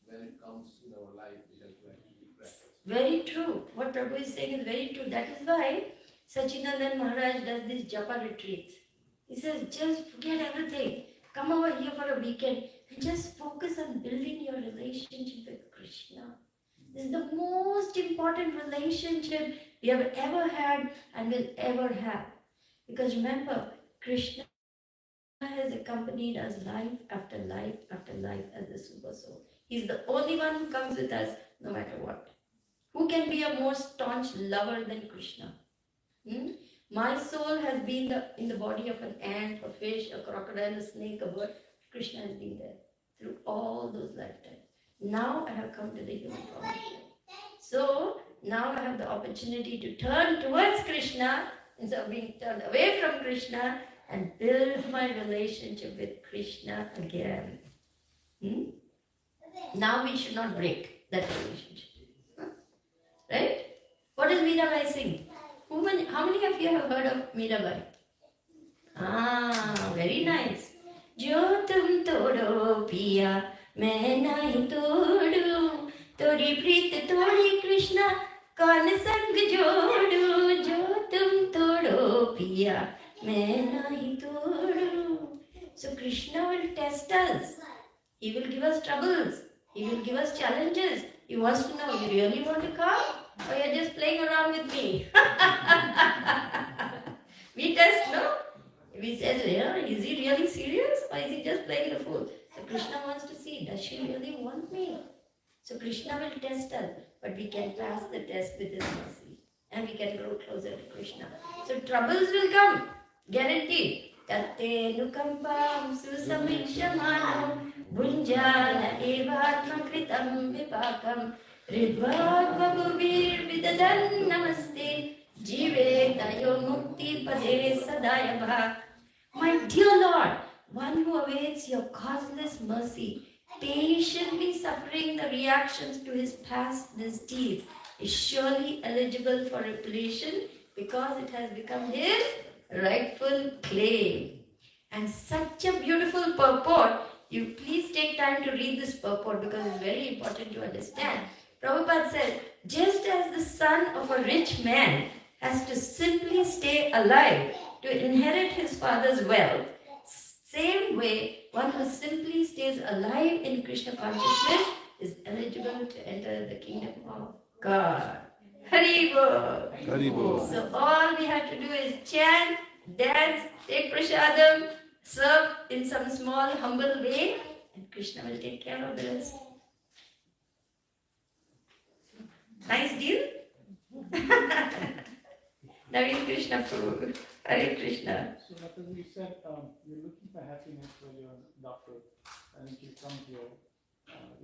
when it comes in our life, we have to actually practice. Very true. What Prabhu is saying is very true. That is why Sachinandan Maharaj does these japa retreats. He says, just forget everything. Come over here for a weekend and just focus on building your relationship with Krishna. This is the most important relationship we have ever had and will ever have. Because remember, Krishna has accompanied us life after life after life as the Super Soul. He's the only one who comes with us no matter what. Who can be a more staunch lover than Krishna? My soul has been in the body of an ant, a fish, a crocodile, a snake, a bird. Krishna has been there through all those lifetimes. Now I have come to the human form. So Now I have the opportunity to turn towards Krishna instead of being turned away from Krishna and build my relationship with Krishna again. Now we should not break that relationship. Right? What does Mirabai sing? How many of you have heard of Mirabai? Very nice. Jo tum todo piya, main nahi todu. Tori preet tori Krishna, kaun sang jodu. Jo tum todo piya, main nahi todu. So Krishna will test us. He will give us troubles. He will give us challenges. He wants to know, you really want to come? Or you're just playing around with me? We test, no? We said, is he really serious? Or is he just playing the fool? So Krishna wants to see, does she really want me? So Krishna will test us, but we can pass the test with his mercy. And we can grow closer to Krishna. So troubles will come, guaranteed. Tatte nukambam susamikshamanam bunjana evatma kritam vipakam ridvad vaguvir vidadan namaste jive tayo mukti pade sadayabha. My dear Lord, one who awaits your causeless mercy, patiently suffering the reactions to his past misdeeds, is surely eligible for reparation because it has become his rightful claim. And such a beautiful purport. You please take time to read this purport because it's very important to understand. Prabhupada said, just as the son of a rich man has to simply stay alive to inherit his father's wealth, same way one who simply stays alive in Krishna consciousness is eligible to enter the kingdom of God. Haribol. Haribol. So all we have to do is chant, dance, take prasadam, serve in some small humble way, and Krishna will take care of the rest. Nice deal? Naveen Krishna Prabhu. Hare Krishna. So, Mataji, you said you're looking for happiness when you're a doctor, and if you come here,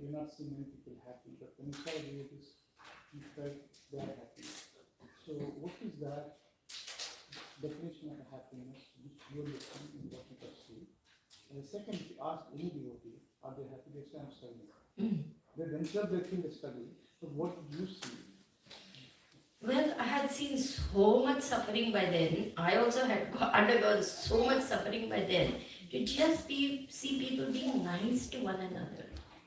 you're not seeing many people happy, but when you saw devotees, you felt their happiness. So, what is that definition of happiness which you're looking in what you perceive? And the second, if you ask any devotee, are they happy? They say, I'm struggling. They themselves, they think they're struggling. But what did you see? Well, I had seen so much suffering by then. I also had undergone so much suffering by then. To just see people being nice to one another,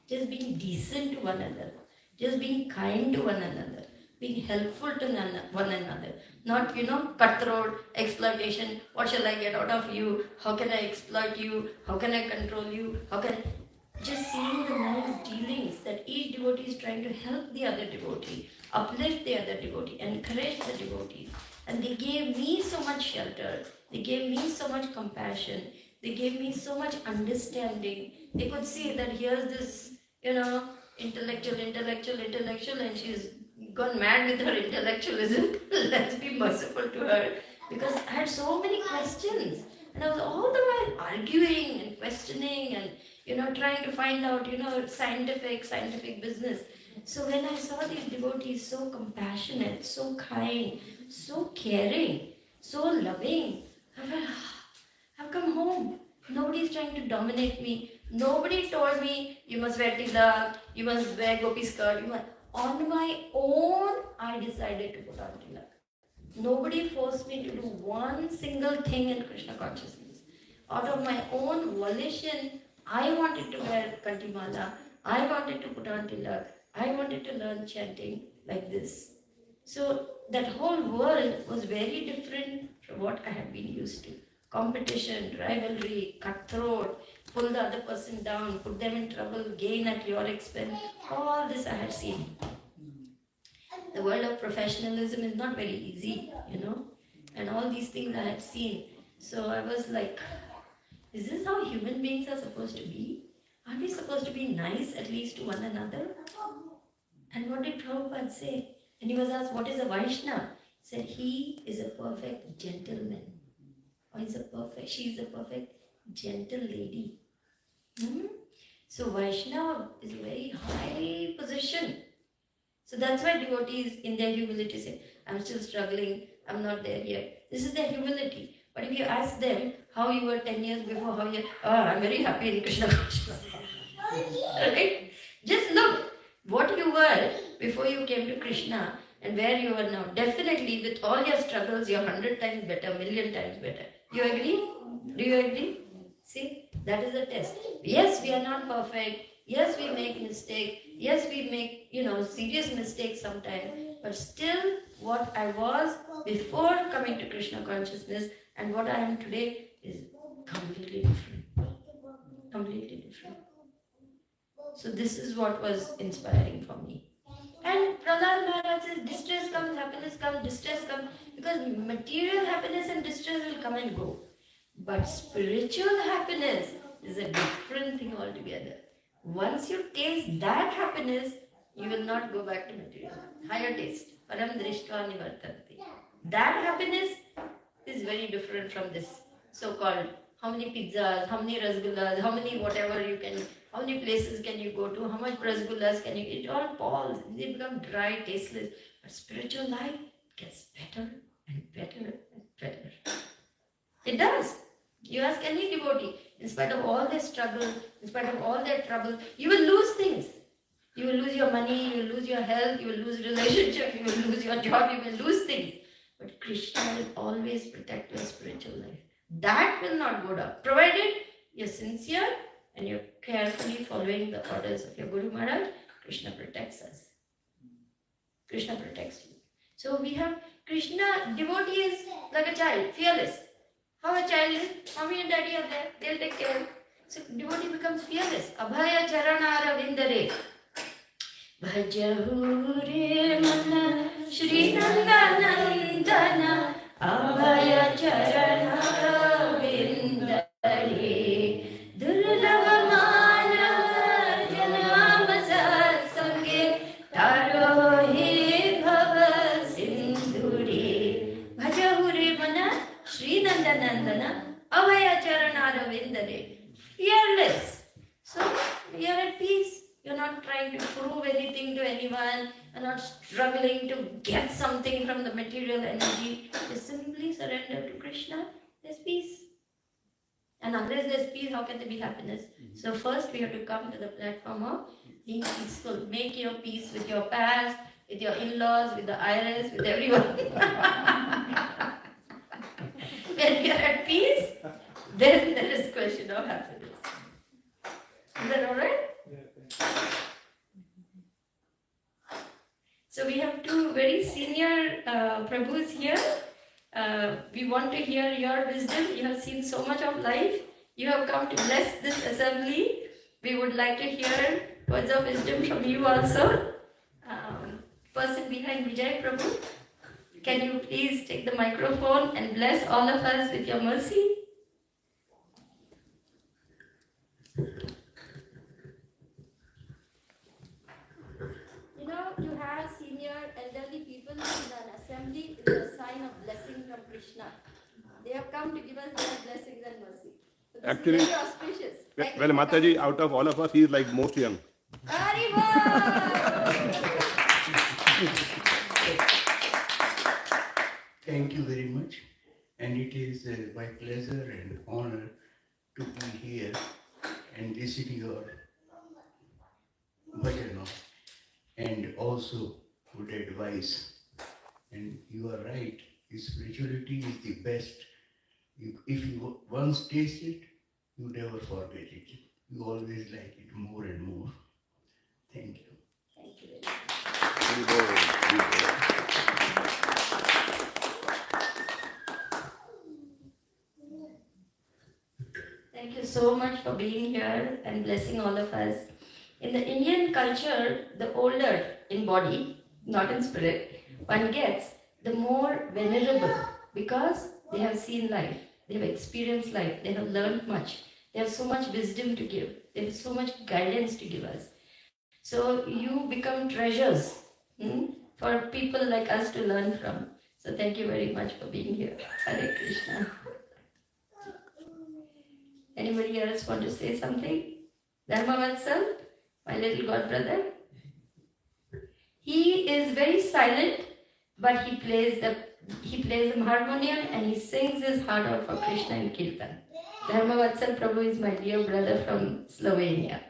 just being decent to one another, just being kind to one another, being helpful to one another. Not, cutthroat, exploitation. What shall I get out of you? How can I exploit you? How can I control you? Just seeing the nice dealings that each devotee is trying to help the other devotee, uplift the other devotee, encourage the devotees. And they gave me so much shelter. They gave me so much compassion. They gave me so much understanding. They could see that here's this, intellectual, and she's gone mad with her intellectualism. Let's be merciful to her. Because I had so many questions. And I was all the while arguing and questioning and trying to find out, scientific business. So when I saw these devotees so compassionate, so kind, so caring, so loving, I felt, I've come home. Nobody's trying to dominate me. Nobody told me, you must wear tilak, you must wear gopi skirt. On my own, I decided to put on tilak. Nobody forced me to do one single thing in Krishna consciousness. Out of my own volition, I wanted to wear kantimala, I wanted to put on tilak, I wanted to learn chanting like this. So that whole world was very different from what I had been used to. Competition, rivalry, cutthroat, pull the other person down, put them in trouble, gain at your expense. All this I had seen. The world of professionalism is not very easy, and all these things I had seen. So I was like, is this how human beings are supposed to be? Aren't we supposed to be nice at least to one another? And what did Prabhupada say? And he was asked, what is a Vaishnava? He said, he is a perfect gentleman. Or she is a perfect gentle lady. So Vaishnava is a very high position. So that's why devotees in their humility say, I'm still struggling, I'm not there yet. This is their humility. But if you ask them how you were 10 years before, how you I'm very happy in Krishna consciousness. Right? Just look what you were before you came to Krishna and where you are now. Definitely with all your struggles, you're 100 times better, million times better. You agree? Do you agree? See, that is the test. Yes, we are not perfect. Yes, we make mistakes. Yes, we make, serious mistakes sometimes. But still, what I was before coming to Krishna consciousness and what I am today is completely different. Completely different. So this is what was inspiring for me. And Prahlad Maharaj says, distress comes, happiness comes, distress comes, because material happiness and distress will come and go. But spiritual happiness is a different thing altogether. Once you taste that happiness, you will not go back to material. Higher taste. Param drishtva nivartanti. That happiness is very different from this so-called how many pizzas, how many rasgullas, how many whatever you can, how many places can you go to, how much rasgullas can you eat, it all palls. They become dry, tasteless. But spiritual life gets better and better and better. It does. You ask any devotee, in spite of all their struggle, in spite of all their trouble, you will lose things. You will lose your money, you will lose your health, you will lose relationship, you will lose your job, you will lose things. But Krishna will always protect your spiritual life. That will not go down, provided you're sincere and you're carefully following the orders of your Guru Maharaj. Krishna protects us. Krishna protects you. So we have Krishna, devotee is like a child, fearless. How a child is, mommy and daddy are there, they'll take care. So devotee becomes fearless. Abhaya charanara vindare. Bhajahu re mana Shri Nandanandana. Abhaya charanara vindare. Durlava mana janama satsange. Taro he bhava sindhuri. Bhajahu re mana Shri Nandanandana, Avaya Charanara Vindare. Fearless. So you are at peace. You're not trying to prove anything to anyone. You're not struggling to get something from the material energy. You simply surrender to Krishna. There's peace. And unless there's peace, how can there be happiness? So first we have to come to the platform of being peaceful. Make your peace with your past, with your in-laws, with the IRS, with everyone. When we are at peace, then there is question of happiness. Is that alright? So we have two very senior Prabhus here. We want to hear your wisdom. You have seen so much of life. You have come to bless this assembly. We would like to hear words of wisdom from you also. Person behind Vijay Prabhu. Can you please take the microphone and bless all of us with your mercy? To have senior elderly people in an assembly is a sign of blessing from Krishna. They have come to give us their blessings and mercy. So this Actually, is very auspicious. well, Mataji, out of all of us, he is like most young. Thank you very much, and it is my pleasure and honor to be here and listen to your bhajan and also good advice. And you are right, spirituality is the best. If you once taste it, you never forget it. You always like it more and more. Thank you. Thank you. Thank you so much for being here and blessing all of us. In the Indian culture, the older in body, not in spirit, one gets, the more venerable because they have seen life, they have experienced life, they have learned much, they have so much wisdom to give, they have so much guidance to give us. So you become treasures for people like us to learn from. So thank you very much for being here. Hare Krishna. Anybody else want to say something? Dharma Vatsal, my little god brother. He is very silent, but he plays the harmonium and he sings his heart out for Krishna in Kirtan. Dharmavatsal Prabhu is my dear brother from Slovenia,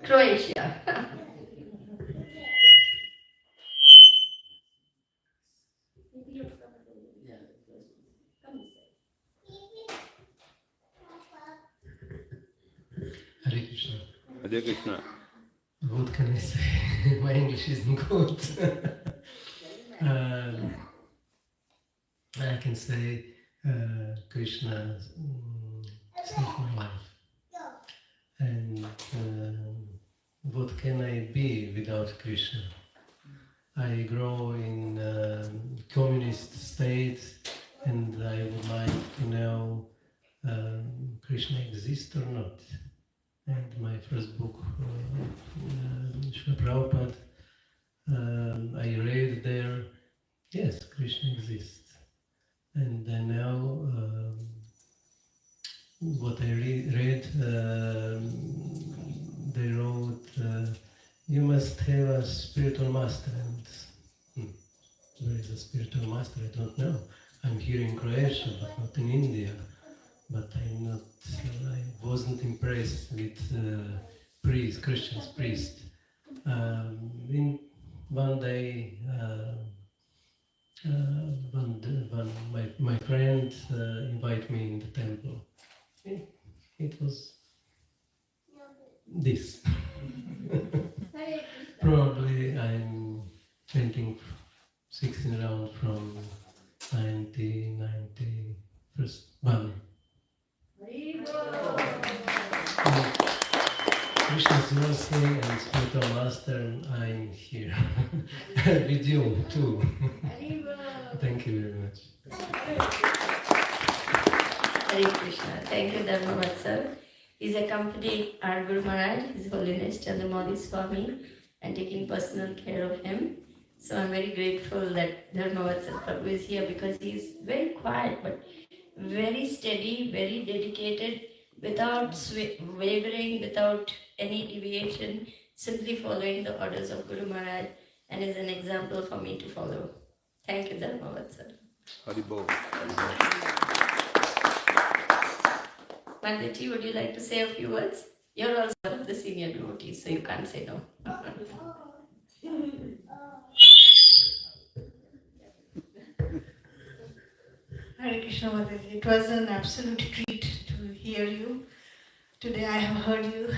Croatia. Hare Krishna. Hare Krishna. What can I say? My English isn't good. I can say Krishna saved my life. And what can I be without Krishna? I grow in communist state, and I would like to know Krishna exists or not. And my first book, Srila Prabhupada, I read there, yes, Krishna exists. And then now, what I read, they wrote, you must have a spiritual master. And where is a spiritual master? I don't know. I'm here in Croatia, but not in India. But I wasn't impressed with Christian's priest. In one day, my friend invited me in the temple. It was this. Probably I'm chanting 16 rounds from 1991. Krishna's mercy and spiritual master, I'm here with you too. Thank you very much. Hare Krishna. Thank you, Dharmavatsal. He's accompanying our Guru Maharaj, His Holiness Chandramauli Swami, and taking personal care of him. So I'm very grateful that Dharmavatsal Prabhu is here because he's very quiet but very steady, very dedicated, without wavering, without any deviation, simply following the orders of Guru Maharaj, and is an example for me to follow. Thank you, Dharmavatsal. Haribol. Mataji, would you like to say a few words? You're also one of the senior devotees, so you can't say no. Hare Krishna Mataji, it was an absolute treat to hear you. Today I have heard you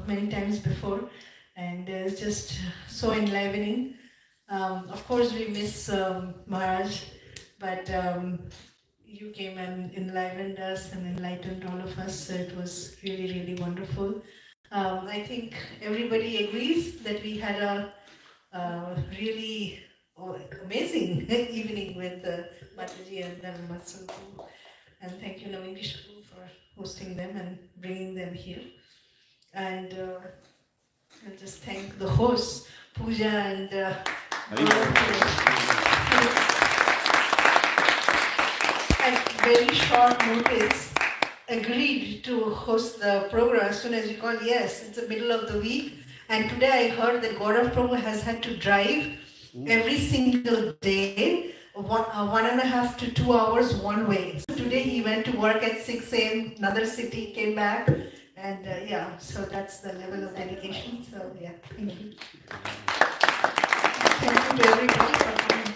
many times before, and it's just so enlivening. Of course we miss Maharaj, but you came and enlivened us and enlightened all of us, so it was really, really wonderful. I think everybody agrees that we had a really amazing evening with Mataji and Dharmavatsal, and thank you Naveen Krishna for hosting them and bringing them here. And I'll just thank the hosts, Pooja and at very short notice agreed to host the program as soon as you called. Yes, it's the middle of the week, and today I heard that Gaurav Prabhu has had to drive every single day, 1.5 to 2 hours one way. So today he went to work at 6 a.m., another city, came back, and yeah, so that's the level of dedication. So yeah, thank you. Thank you to everybody for coming.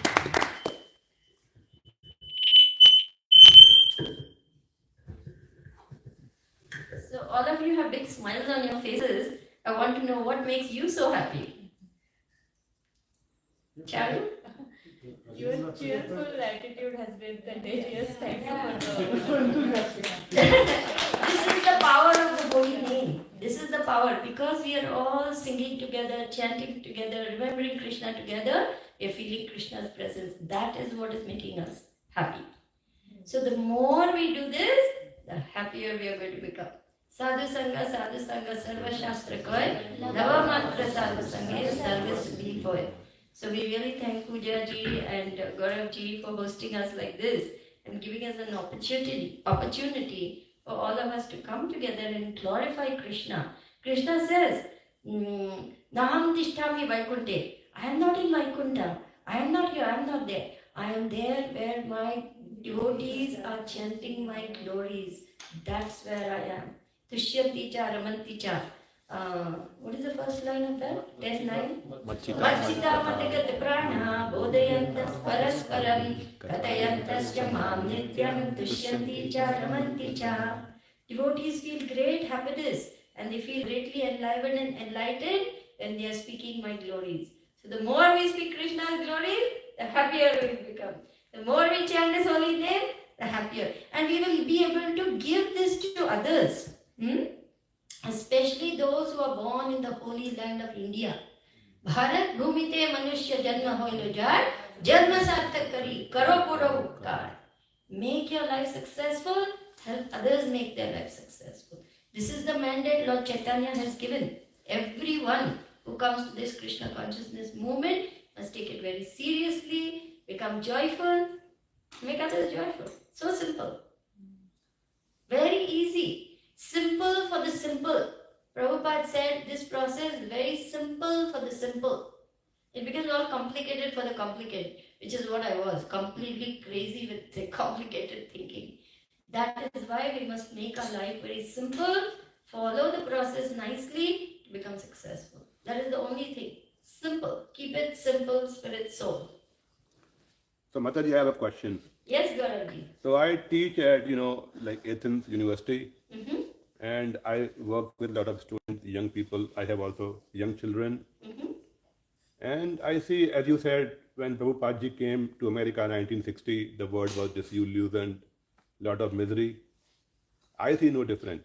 So all of you have big smiles on your faces. I want to know what makes you so happy. Charu? Your cheerful attitude has been contagious. Thank you for This is the power of the holy name. This is the power. Because we are all singing together, chanting together, remembering Krishna together, we are feeling Krishna's presence. That is what is making us happy. So the more we do this, the happier we are going to become. Sadhu Sangha, Sarva Shastra Koi, Dava Matra Sadhu Sangha, Service Be Boy. So we really thank Pooja ji and Gaurav ji for hosting us like this and giving us an opportunity for all of us to come together and glorify Krishna. Krishna says, Naham Tishtami Vaikunte, I am not in Vaikunta. I am not here. I am not there. I am there where my devotees are chanting my glories. That's where I am. Tushyanti cha ramanti cha. What is the first line of that? 10-9? Machita matagat prana bodayantas parasparam katayantasya mam nityam tushyanti cha ramanti cha. Devotees feel great happiness and they feel greatly enlivened and enlightened when they are speaking my glories. So the more we speak Krishna's glories, the happier we will become. The more we chant His holy name, the happier. And we will be able to give this to others. Especially those who are born in the holy land of India. Bharat bhumite manushya janma hoilo jar, janma sarthak kari, karo puro upkar. Make your life successful, help others make their life successful. This is the mandate Lord Chaitanya has given. Everyone who comes to this Krishna consciousness movement must take it very seriously, become joyful, make others joyful. So simple. Very easy. Simple for the simple. Prabhupada said this process is very simple for the simple. It becomes all complicated for the complicated, which is what I was, completely crazy with the complicated thinking. That is why we must make our life very simple, follow the process nicely to become successful. That is the only thing. Simple. Keep it simple, spirit, soul. So Mataji, I have a question. Yes, Gaurav. So I teach at, like Athens University, Mm-hmm. and I work with a lot of students, young people. I have also young children. Mm-hmm. And I see, as you said, when Prabhupada ji came to America in 1960, the world was disillusioned, lot of misery. I see no different.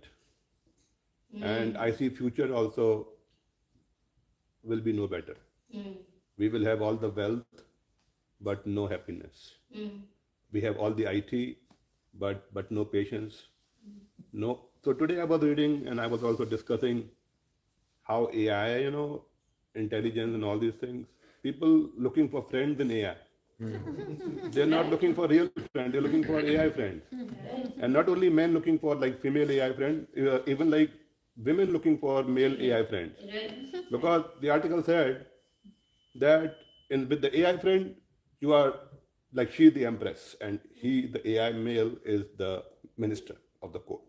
And I see future also will be no better. We will have all the wealth, but no happiness. We have all the IT, but no patience. No. So today I was reading and I was also discussing how AI, intelligence and all these things, people looking for friends in AI. They're not looking for real friends, they're looking for AI friends. And not only men looking for like female AI friends, even like women looking for male AI friends. Because the article said that with the AI friend, you are like she's the empress and he, the AI male, is the minister of the court.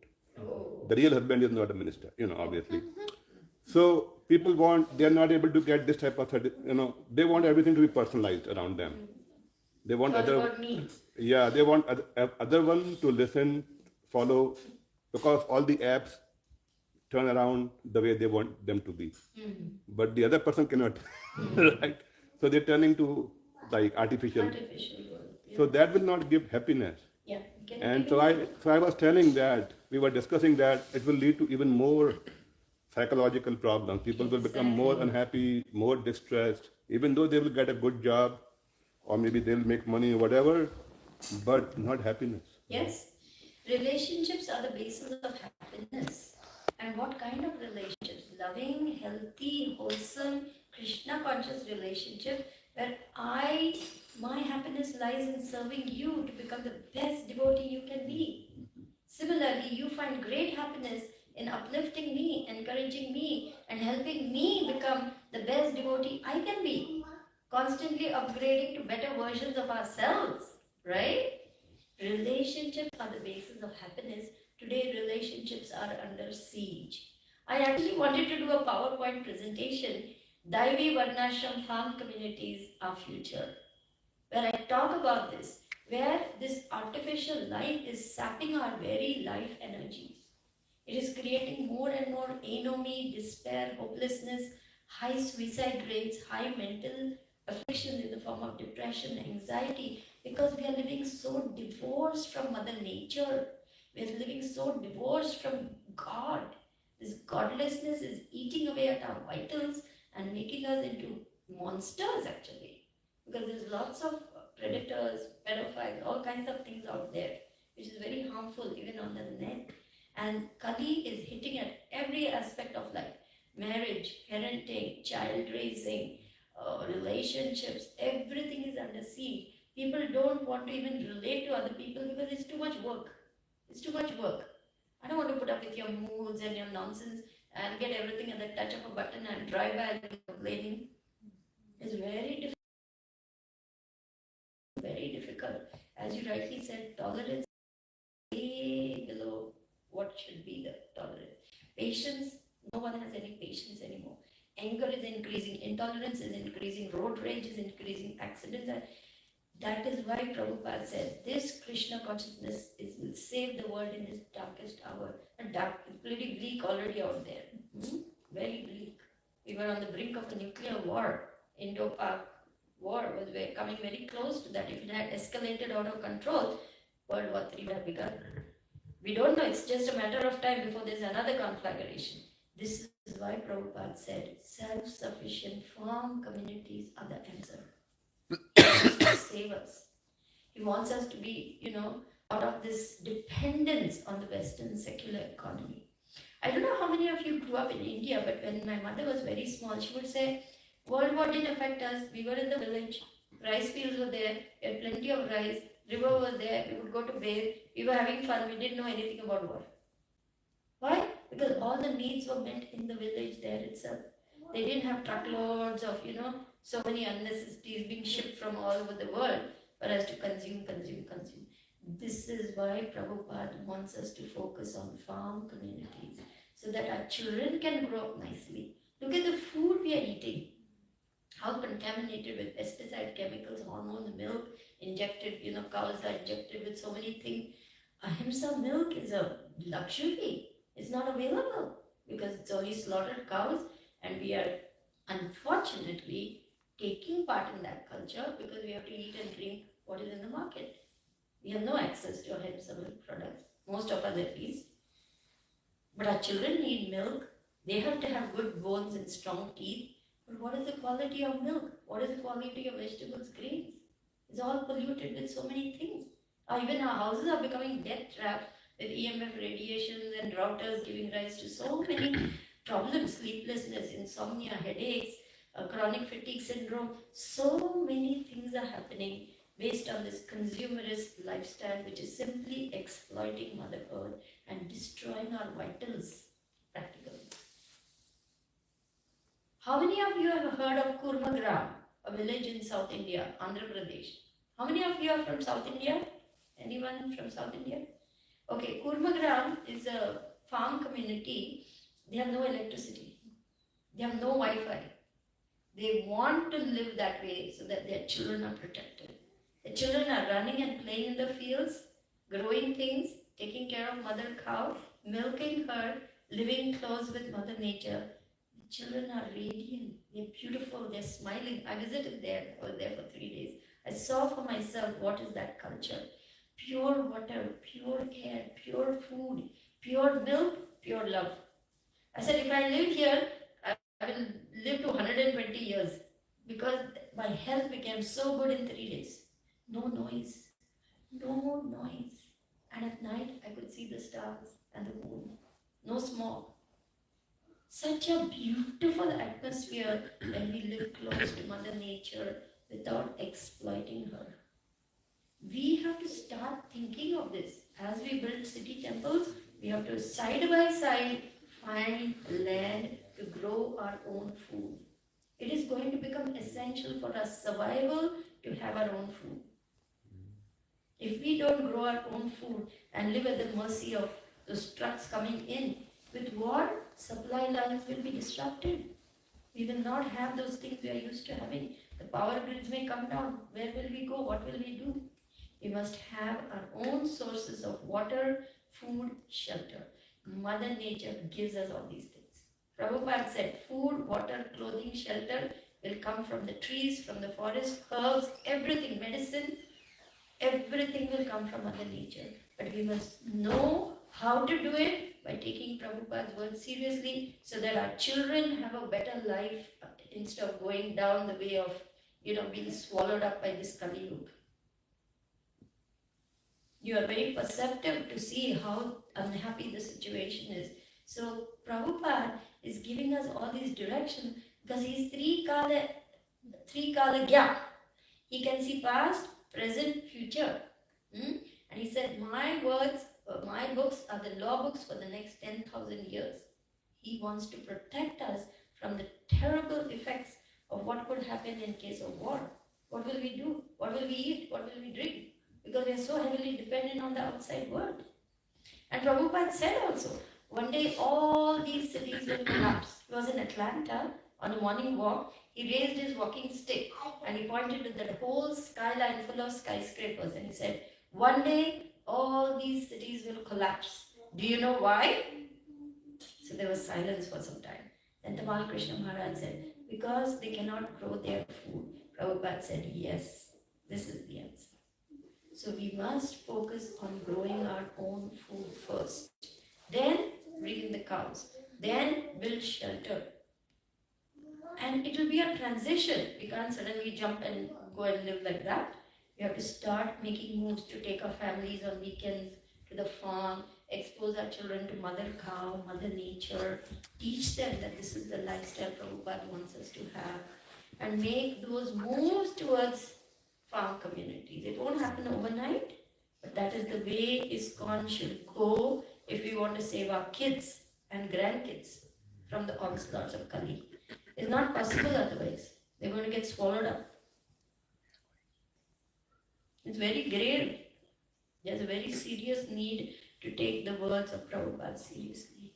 The real husband is not a minister, obviously. So people they are not able to get this type of, they want everything to be personalized around them. They want they want other one to listen, follow, because all the apps turn around the way they want them to be. But the other person cannot, right? So they're turning to like artificial. So that will not give happiness. Yeah. And so I was telling that, we were discussing that it will lead to even more psychological problems. People will become more unhappy, more distressed, even though they will get a good job, or maybe they'll make money or whatever, but not happiness. Yes. Relationships are the basis of happiness. And what kind of relationships? Loving, healthy, wholesome, Krishna conscious relationship where my happiness lies in serving you to become the best devotee you can be. Similarly, you find great happiness in uplifting me, encouraging me, and helping me become the best devotee I can be. Constantly upgrading to better versions of ourselves, right? Relationships are the basis of happiness. Today, relationships are under siege. I actually wanted to do a PowerPoint presentation, Daivi Varnashram Farm Communities, Our Future, where I talk about this, where this artificial life is sapping our very life energies. It is creating more and more anomie, despair, hopelessness, high suicide rates, high mental affliction in the form of depression, anxiety, because we are living so divorced from Mother Nature. We are living so divorced from God. This godlessness is eating away at our vitals and making us into monsters actually. Because there's lots of predators, pedophiles, all kinds of things out there, which is very harmful even on the net. And Kali is hitting at every aspect of life. Marriage, parenting, child raising, relationships, everything is under siege. People don't want to even relate to other people because it's too much work. It's too much work. I don't want to put up with your moods and your nonsense and get everything at the touch of a button and drive by complaining. is very difficult. As you rightly said, tolerance is way below what should be the tolerance. Patience, no one has any patience anymore. Anger is increasing, intolerance is increasing, road rage is increasing, accidents are. That is why Prabhupada said this Krishna consciousness will save the world in its darkest hour. And dark, pretty bleak already out there. Very bleak. We were on the brink of a nuclear war. Indo-Pak war was coming very close to that. If it had escalated out of control, World War III would have begun. We don't know, it's just a matter of time before there's another conflagration. This is why Prabhupada said self-sufficient, firm communities are the answer. He wants to save us. He wants us to be, out of this dependence on the Western secular economy. I don't know how many of you grew up in India, but when my mother was very small, she would say, World War didn't affect us. We were in the village. Rice fields were there. We had plenty of rice. River was there. We would go to bathe. We were having fun. We didn't know anything about war. Why? Because all the needs were met in the village there itself. They didn't have truckloads of, so many unnecessities being shipped from all over the world for us to consume. This is why Prabhupada wants us to focus on farm communities so that our children can grow up nicely. Look at the food we are eating. How contaminated with pesticide, chemicals, hormones, milk, injected, cows are injected with so many things. Ahimsa milk is a luxury. It's not available because it's only slaughtered cows, and we are unfortunately taking part in that culture because we have to eat and drink what is in the market. We have no access to ahimsa milk products, most of us at least. But our children need milk. They have to have good bones and strong teeth. But what is the quality of milk? What is the quality of vegetables, grains? It's all polluted with so many things. Even our houses are becoming death traps with EMF radiations and routers giving rise to so many problems, sleeplessness, insomnia, headaches, chronic fatigue syndrome. So many things are happening based on this consumerist lifestyle, which is simply exploiting Mother Earth and destroying our vitals practically. How many of you have heard of Kurmagram, a village in South India, Andhra Pradesh? How many of you are from South India? Anyone from South India? Okay, Kurmagram is a farm community. They have no electricity. They have no Wi-Fi. They want to live that way so that their children are protected. The children are running and playing in the fields, growing things, taking care of mother cow, milking her, living close with Mother Nature. The children are radiant, they're beautiful, they're smiling. I visited there, I was there for 3 days. I saw for myself what is that culture. Pure water, pure care, pure food, pure milk, pure love. I said, if I live here, I will live to 120 years because my health became so good in 3 days. No noise. And at night, I could see the stars and the moon. No smog. Such a beautiful atmosphere when we live close to Mother Nature without exploiting her. We have to start thinking of this. As we build city temples, we have to side by side find land to grow our own food. It is going to become essential for our survival to have our own food. If we don't grow our own food and live at the mercy of those trucks coming in, with war, supply lines will be disrupted. We will not have those things we are used to having. The power grids may come down. Where will we go? What will we do? We must have our own sources of water, food, shelter. Mother Nature gives us all these things. Prabhupada said, food, water, clothing, shelter will come from the trees, from the forest, herbs, everything, medicine, everything will come from Mother Nature. But we must know how to do it by taking Prabhupada's words seriously so that our children have a better life instead of going down the way of, being swallowed up by this Kali Yuga. You are very perceptive to see how unhappy the situation is. So Prabhupada is giving us all these directions because he is three kala gya. He can see past, present, future. And he said, my words, my books are the law books for the next 10,000 years. He wants to protect us from the terrible effects of what could happen in case of war. What will we do? What will we eat? What will we drink? Because we are so heavily dependent on the outside world. And Prabhupada said also, one day all these cities will collapse. He was in Atlanta on a morning walk. He raised his walking stick and he pointed to the whole skyline full of skyscrapers and he said, one day all these cities will collapse. Do you know why? So there was silence for some time. Then Tamal Krishna Maharaj said, because they cannot grow their food. Prabhupada said, yes, this is the answer. So we must focus on growing our own food first. Then bring in the cows. Then build shelter. And it will be a transition. We can't suddenly jump and go and live like that. We have to start making moves to take our families on weekends to the farm, expose our children to mother cow, mother nature, teach them that this is the lifestyle Prabhupada wants us to have, and make those moves towards farm communities. It won't happen overnight, but that is the way ISKCON should go if we want to save our kids and grandkids from the onslaughts of Kali. It's not possible otherwise. They're going to get swallowed up. It's very grave. There's a very serious need to take the words of Prabhupada seriously.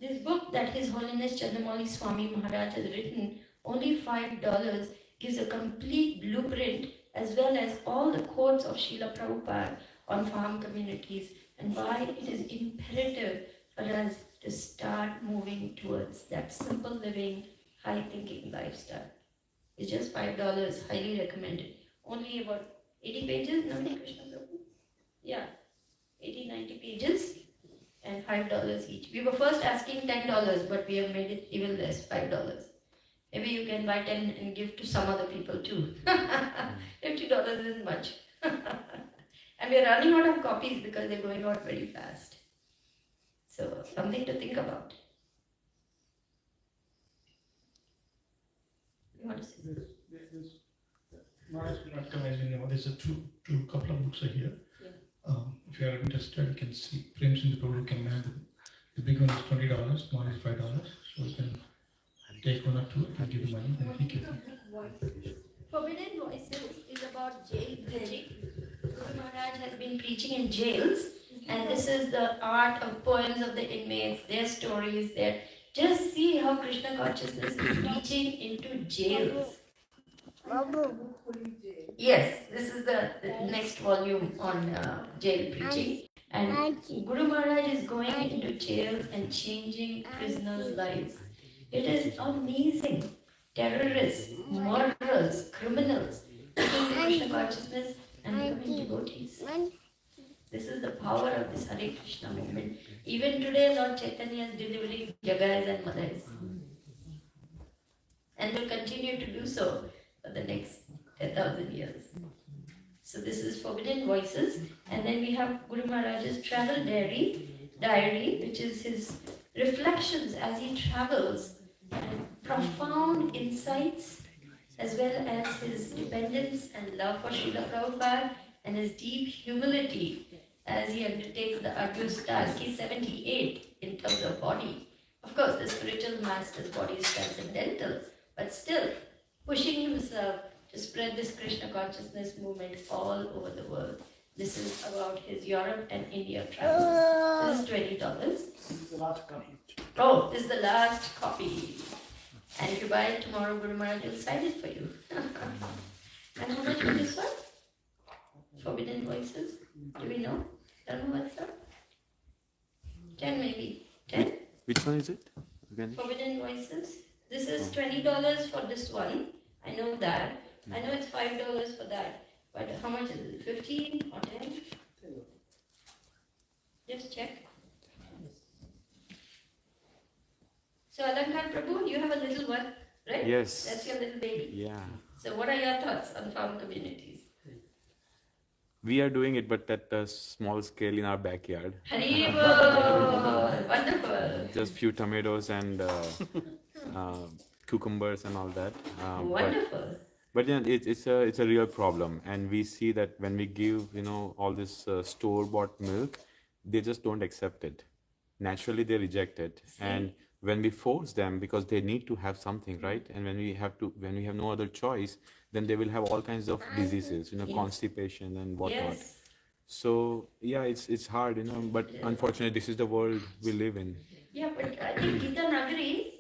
This book that His Holiness Chandramauli Swami Maharaj has written, only $5, gives a complete blueprint as well as all the quotes of Srila Prabhupada on farm communities and why it is imperative for us to start moving towards that simple living, high thinking lifestyle. It's just $5, highly recommended. Only about 80 pages, Navani Krishna Prabhu? Yeah, 80-90 pages and $5 each. We were first asking $10, but we have made it even less, $5. Maybe you can buy 10 and give to some other people too. $50 isn't much. And we're running out of copies because they're going out very fast. So, something to think about. You want to say something? Maharaj will not come as we know. There's a couple of books are here. Yeah. If you are interested, you can see frames in the Prabhu can have. The big one is $20, small is $5. So you can take one or two and give the money and he can. Forbidden Voices is about jail preaching. Guru Maharaj has been preaching in jails, and this is the art of poems of the inmates, their stories, their. Just see how Krishna consciousness is reaching into jails. Yes, this is the next volume on jail preaching. And Guru Maharaj is going into jails and changing prisoners' lives. It is amazing. Terrorists, murderers, criminals, taking Krishna consciousness and becoming devotees. This is the power of this Hare Krishna movement. Even today, Lord Chaitanya is delivering Jagais and Madhais. And will continue to do so for the next 10,000 years. So this is Forbidden Voices. And then we have Guru Maharaj's travel diary, which is his reflections as he travels, and profound insights, as well as his dependence and love for Srila Prabhupada and his deep humility as he undertakes the arduous task. He's 78 in terms of body. Of course, the spiritual master's body is transcendental, but still pushing himself to spread this Krishna consciousness movement all over the world. This is about his Europe and India travel. This is $20. This is the last copy. Oh, this is the last copy. And if you buy it tomorrow, Guru Maharaj will sign it for you. And how much will this one? Forbidden Voices? Do we know? Don't know what's up? 10 maybe. 10? Which one is it? Again? Forbidden Voices. This is $20 for this one. I know that. I know it's $5 for that. But how much is it? 15 or 10? Just check. So Alankar Prabhu, you have a little one, right? Yes. That's your little baby. Yeah. So what are your thoughts on farm communities? We are doing it, but at a small scale in our backyard. Haribol! Wonderful. Just few tomatoes and cucumbers and all that. Wonderful. But yeah, it's a real problem, and we see that when we give all this store-bought milk, they just don't accept it. naturally they reject it. And when we force them, because they need to have something, right? And when we have no other choice, then they will have all kinds of diseases, Yes. constipation and whatnot. Yes. So yeah, it's hard, but unfortunately, this is the world we live in. Yeah, but I think Gita Nagari,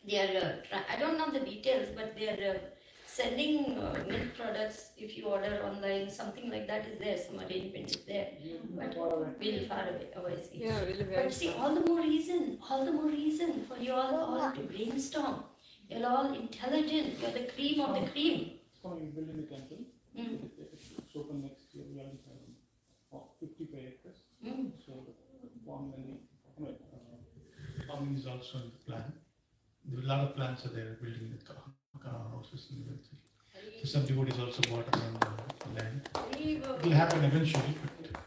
they are, I don't know the details, but they are sending milk products. If you order online, something like that is there, some arrangement is there. But we'll far away, obviously. Yeah, we'll very But see, all the more reason for you all to brainstorm. You're all intelligent, you're the cream of the cream. So you building a temple. Mm. It's open next year. We already have 55 acres. Mm. So farming is also in the plan. There are a lot of plans are there building the houses in the city. So some devotees also bought on the land. It will happen eventually, but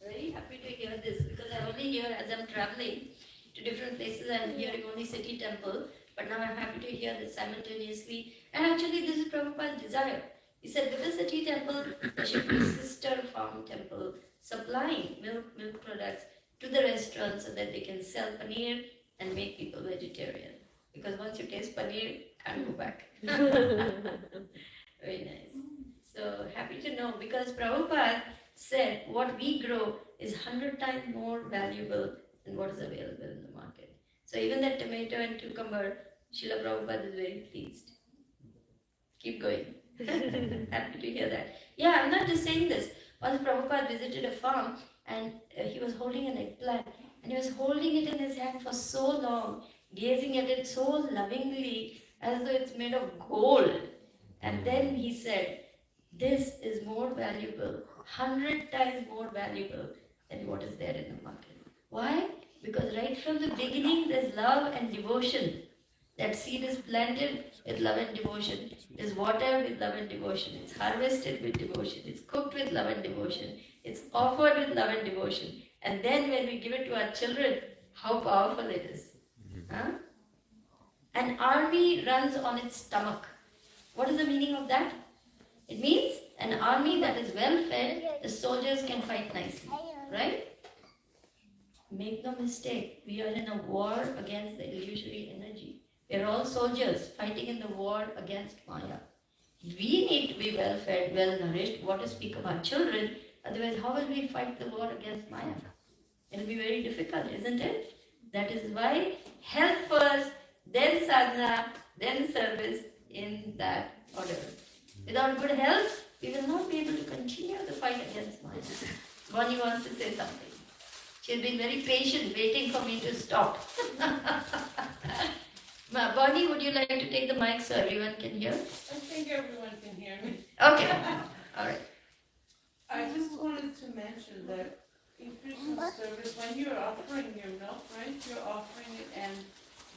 Very happy to hear this because I only hear as I'm traveling to different places, I'm hearing only city temple, but now I'm happy to hear this simultaneously. And actually, this is Prabhupada's desire. He said, with the city temple, there should be a sister farm temple supplying milk products to the restaurants so that they can sell paneer and make people vegetarian. Because once you taste paneer, can't go back. Very nice. So happy to know because Prabhupada said what we grow is 100 times more valuable than what is available in the market. So even that tomato and cucumber, Srila Prabhupada is very pleased. Keep going. Happy to hear that. Yeah, I'm not just saying this. Once Prabhupada visited a farm and he was holding an eggplant and he was holding it in his hand for so long, gazing at it so lovingly as though it's made of gold. And then he said, this is more valuable, 100 times more valuable than what is there in the market. Why? Because right from the beginning, there's love and devotion. That seed is planted with love and devotion. It's watered with love and devotion. It's harvested with devotion. It's cooked with love and devotion. It's offered with love and devotion. And then when we give it to our children, how powerful it is. Huh? An army runs on its stomach. What is the meaning of that? It means an army that is well fed, the soldiers can fight nicely. Right? Make no mistake, we are in a war against the illusory energy. We are all soldiers fighting in the war against Maya. We need to be well fed, well nourished, what to speak of our children, otherwise how will we fight the war against Maya? It will be very difficult, isn't it? That is why health first, then sadhana, then service in that order. Without good health, we will not be able to continue the fight against Maya. Bonnie wants to say something. She's been very patient, waiting for me to stop. Bonnie, would you like to take the mic so everyone can hear? I think everyone can hear me. Okay, all right. I just wanted to mention that in Krishna's service, when you're offering your milk, right, you're offering it and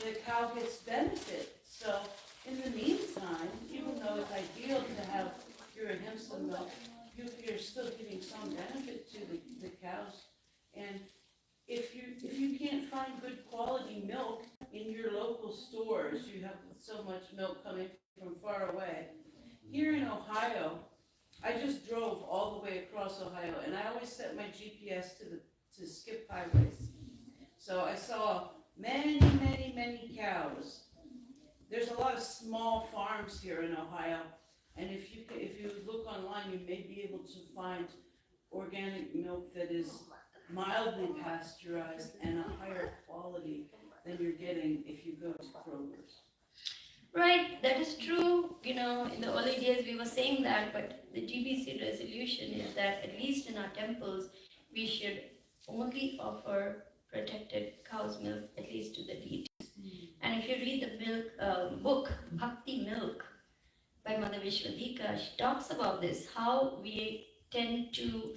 the cow gets benefit. So in the meantime, even though it's ideal to have pure ahimsa milk, you're still giving some benefit to the cows. And if you can't find good quality milk in your local stores, you have so much milk coming from far away. Here in Ohio, I just drove all the way across Ohio, and I always set my GPS to skip highways. So I saw many, many, many cows. There's a lot of small farms here in Ohio, and if you look online, you may be able to find organic milk that is mildly pasteurized and a higher quality than you're getting if you go to Kroger's. Right, that is true. You know, in the early days we were saying that, but the GBC resolution is that at least in our temples, we should only offer protected cow's milk, at least to the deities. And if you read the milk book, Bhakti Milk, by Mother Vishwadika, she talks about this, how we tend to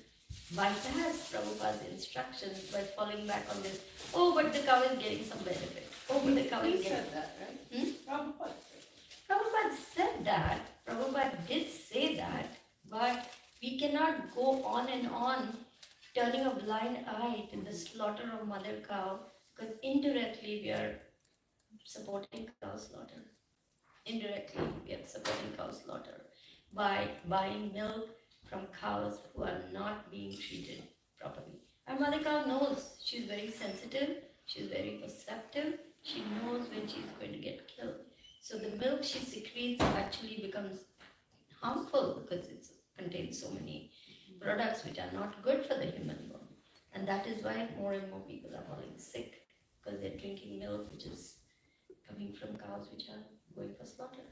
bypass Prabhupada's instructions by falling back on this, oh, but the cow is getting some benefit. Oh, but the cow is getting... said that, right? Prabhupada said that. Prabhupada did say that, but we cannot go on and on turning a blind eye to the slaughter of mother cow, because indirectly we are supporting cow slaughter. Indirectly we are supporting cow slaughter by buying milk from cows who are not being treated properly. And mother cow knows. She's very sensitive. She's very perceptive. She knows when she's going to get killed. So the milk she secretes actually becomes harmful because it contains so many products which are not good for the human body. And that is why more and more people are falling sick because they're drinking milk which is coming from cows which are going for slaughter.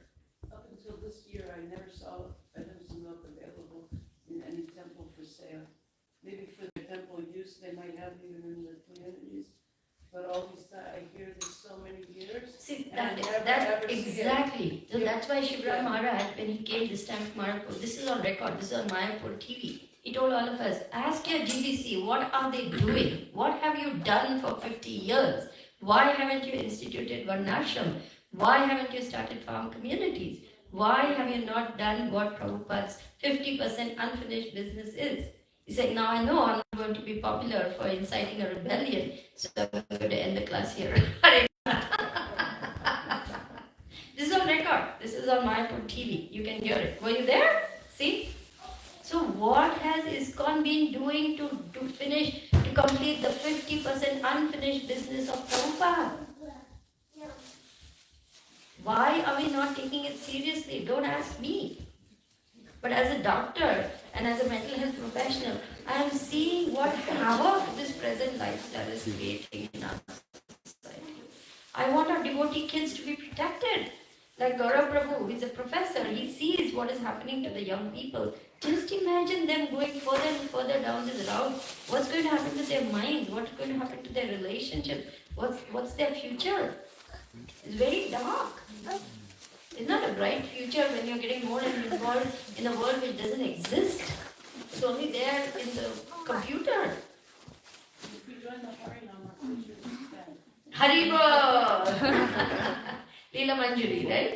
Up until this year, I never saw items of milk available in any temple for sale. Maybe for their temple use, they might have even in the communities. But all these times, I hear this so many years. See, and I never, that ever see it. exactly. So Yeah. that's why Shivram Yeah. Maharaj, when he came this time to Mayapur, this is on record, this is on Mayapur TV. He told all of us, ask your GBC, what are they doing? What have you done for 50 years? Why haven't you instituted Varnashram? Why haven't you started farm communities? Why have you not done what Prabhupada's 50% unfinished business is? He said, now I know I'm not going to be popular for inciting a rebellion, so I'm going to end the class here. This is on record. This is on Mayapur TV. You can hear it. Were you there? See? So what has ISKCON been doing to complete the 50% unfinished business of Prabhupada? Why are we not taking it seriously? Don't ask me. But as a doctor and as a mental health professional, I am seeing what havoc this present lifestyle is creating in our society. I want our devotee kids to be protected. Like Gaurav Prabhu, who is a professor, he sees what is happening to the young people. Just imagine them going further and further down this route. What's going to happen to their minds? What's going to happen to their relationships? What's their future? It's very dark. It's not a bright future when you're getting more and more involved in a world which doesn't exist. It's only there in the computer. If you join the Harinam, our future is bad. Haribo! Leela Manjuri, right?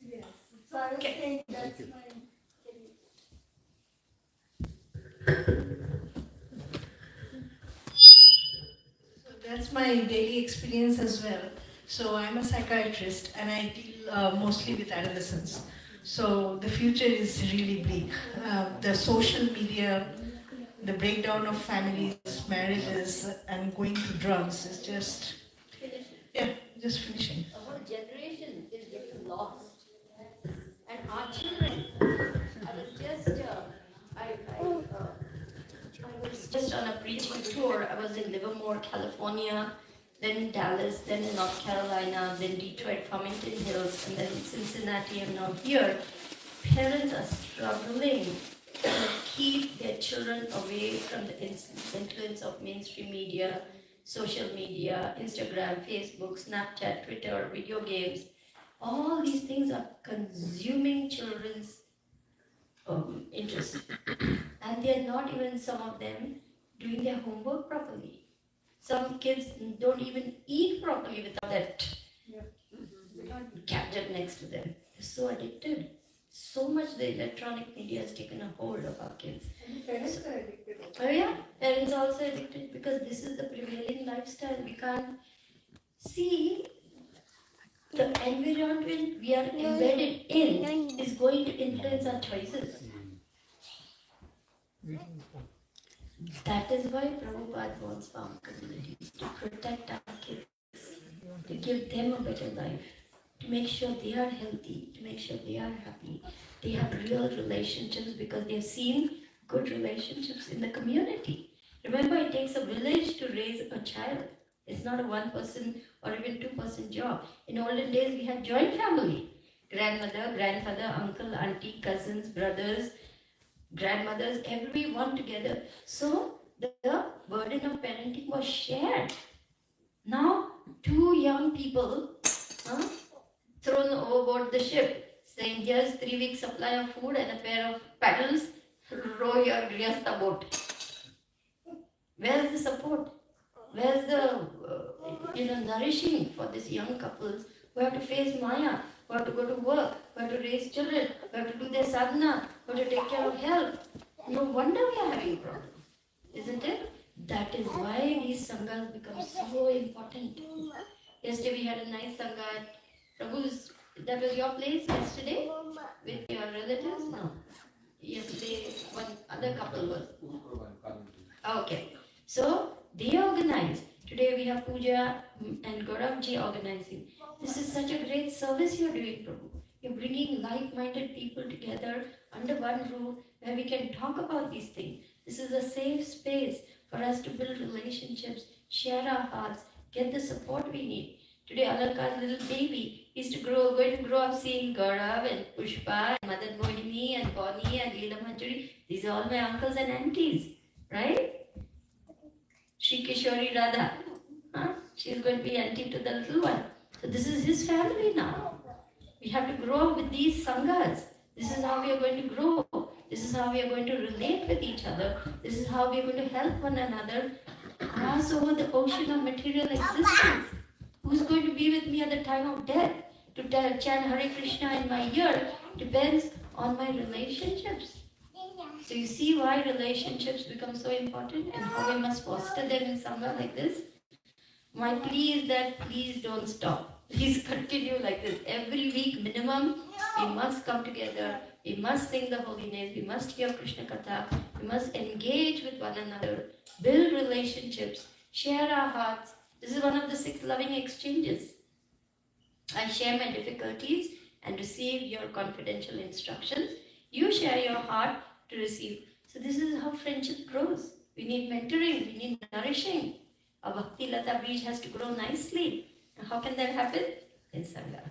Yes. So I was saying that's my. So that's my daily experience as well. So I'm a psychiatrist and I deal mostly with adolescents. So the future is really bleak. The social media, the breakdown of families, marriages, and going to drugs is just, just finishing. A whole generation is getting lost. And our children, I was just on a preaching tour. I was in Livermore, California, then in Dallas, then in North Carolina, then Detroit, Farmington Hills, and then in Cincinnati, and now here. Parents are struggling to keep their children away from the influence of mainstream media, social media, Instagram, Facebook, Snapchat, Twitter, video games. All these things are consuming children's interest. And they're not even, some of them, doing their homework properly. Some kids don't even eat properly without that gadget next to them. They're so addicted. So much the electronic media has taken a hold of our kids. And parents are addicted. Oh yeah, parents are also addicted because this is the prevailing lifestyle. We can't see the environment we are embedded in is going to influence our choices. That is why Prabhupada wants farm communities, to protect our kids, to give them a better life, to make sure they are healthy, to make sure they are happy, they have real relationships because they've seen good relationships in the community. Remember, it takes a village to raise a child. It's not a one-person or even two-person job. In olden days, we had joint family. Grandmother, grandfather, uncle, auntie, cousins, brothers, grandmothers, everyone together. So the burden of parenting was shared. Now, two young people thrown overboard the ship, saying, here's 3 weeks supply of food and a pair of paddles, row your Grihastha boat. Where's the support? Where's the nourishing for these young couples who have to face Maya, who have to go to work, who have to raise children, who have to do their sadhana, who have to take care of health? No wonder we are having problems, isn't it? That is why these sanghas become so important. Yesterday we had a nice sangha at Prabhu's. That was your place yesterday with your relatives? No. Yesterday one other couple was. Okay. So they organize. Today we have Puja and Gauravji organizing. This is such a great service you're doing, Prabhu. You're bringing like-minded people together under one roof where we can talk about these things. This is a safe space for us to build relationships, share our hearts, get the support we need. Today, Alanka's little baby is going to grow up seeing Gaurav and Pushpa and Madan Mohini and Bonnie and Leela Manjari. These are all my uncles and aunties, right? Shri Kishori Radha. Huh? She is going to be auntie to the little one. So this is his family now. We have to grow up with these sanghas. This is how we are going to grow. This is how we are going to relate with each other. This is how we are going to help one another cross over the ocean of material existence. Who's going to be with me at the time of death to chant Hare Krishna in my ear depends on my relationships. So you see why relationships become so important and how we must foster them in sangha like this. My plea is that please don't stop. Please continue like this. Every week minimum, we must come together. We must sing the holy names. We must hear Krishna Katha. We must engage with one another, build relationships, share our hearts. This is one of the 6 loving exchanges. I share my difficulties and receive your confidential instructions. You share your heart to receive. So this is how friendship grows. We need mentoring. We need nourishing. A Bhakti Lata Beej has to grow nicely. And how can that happen? In Sangha.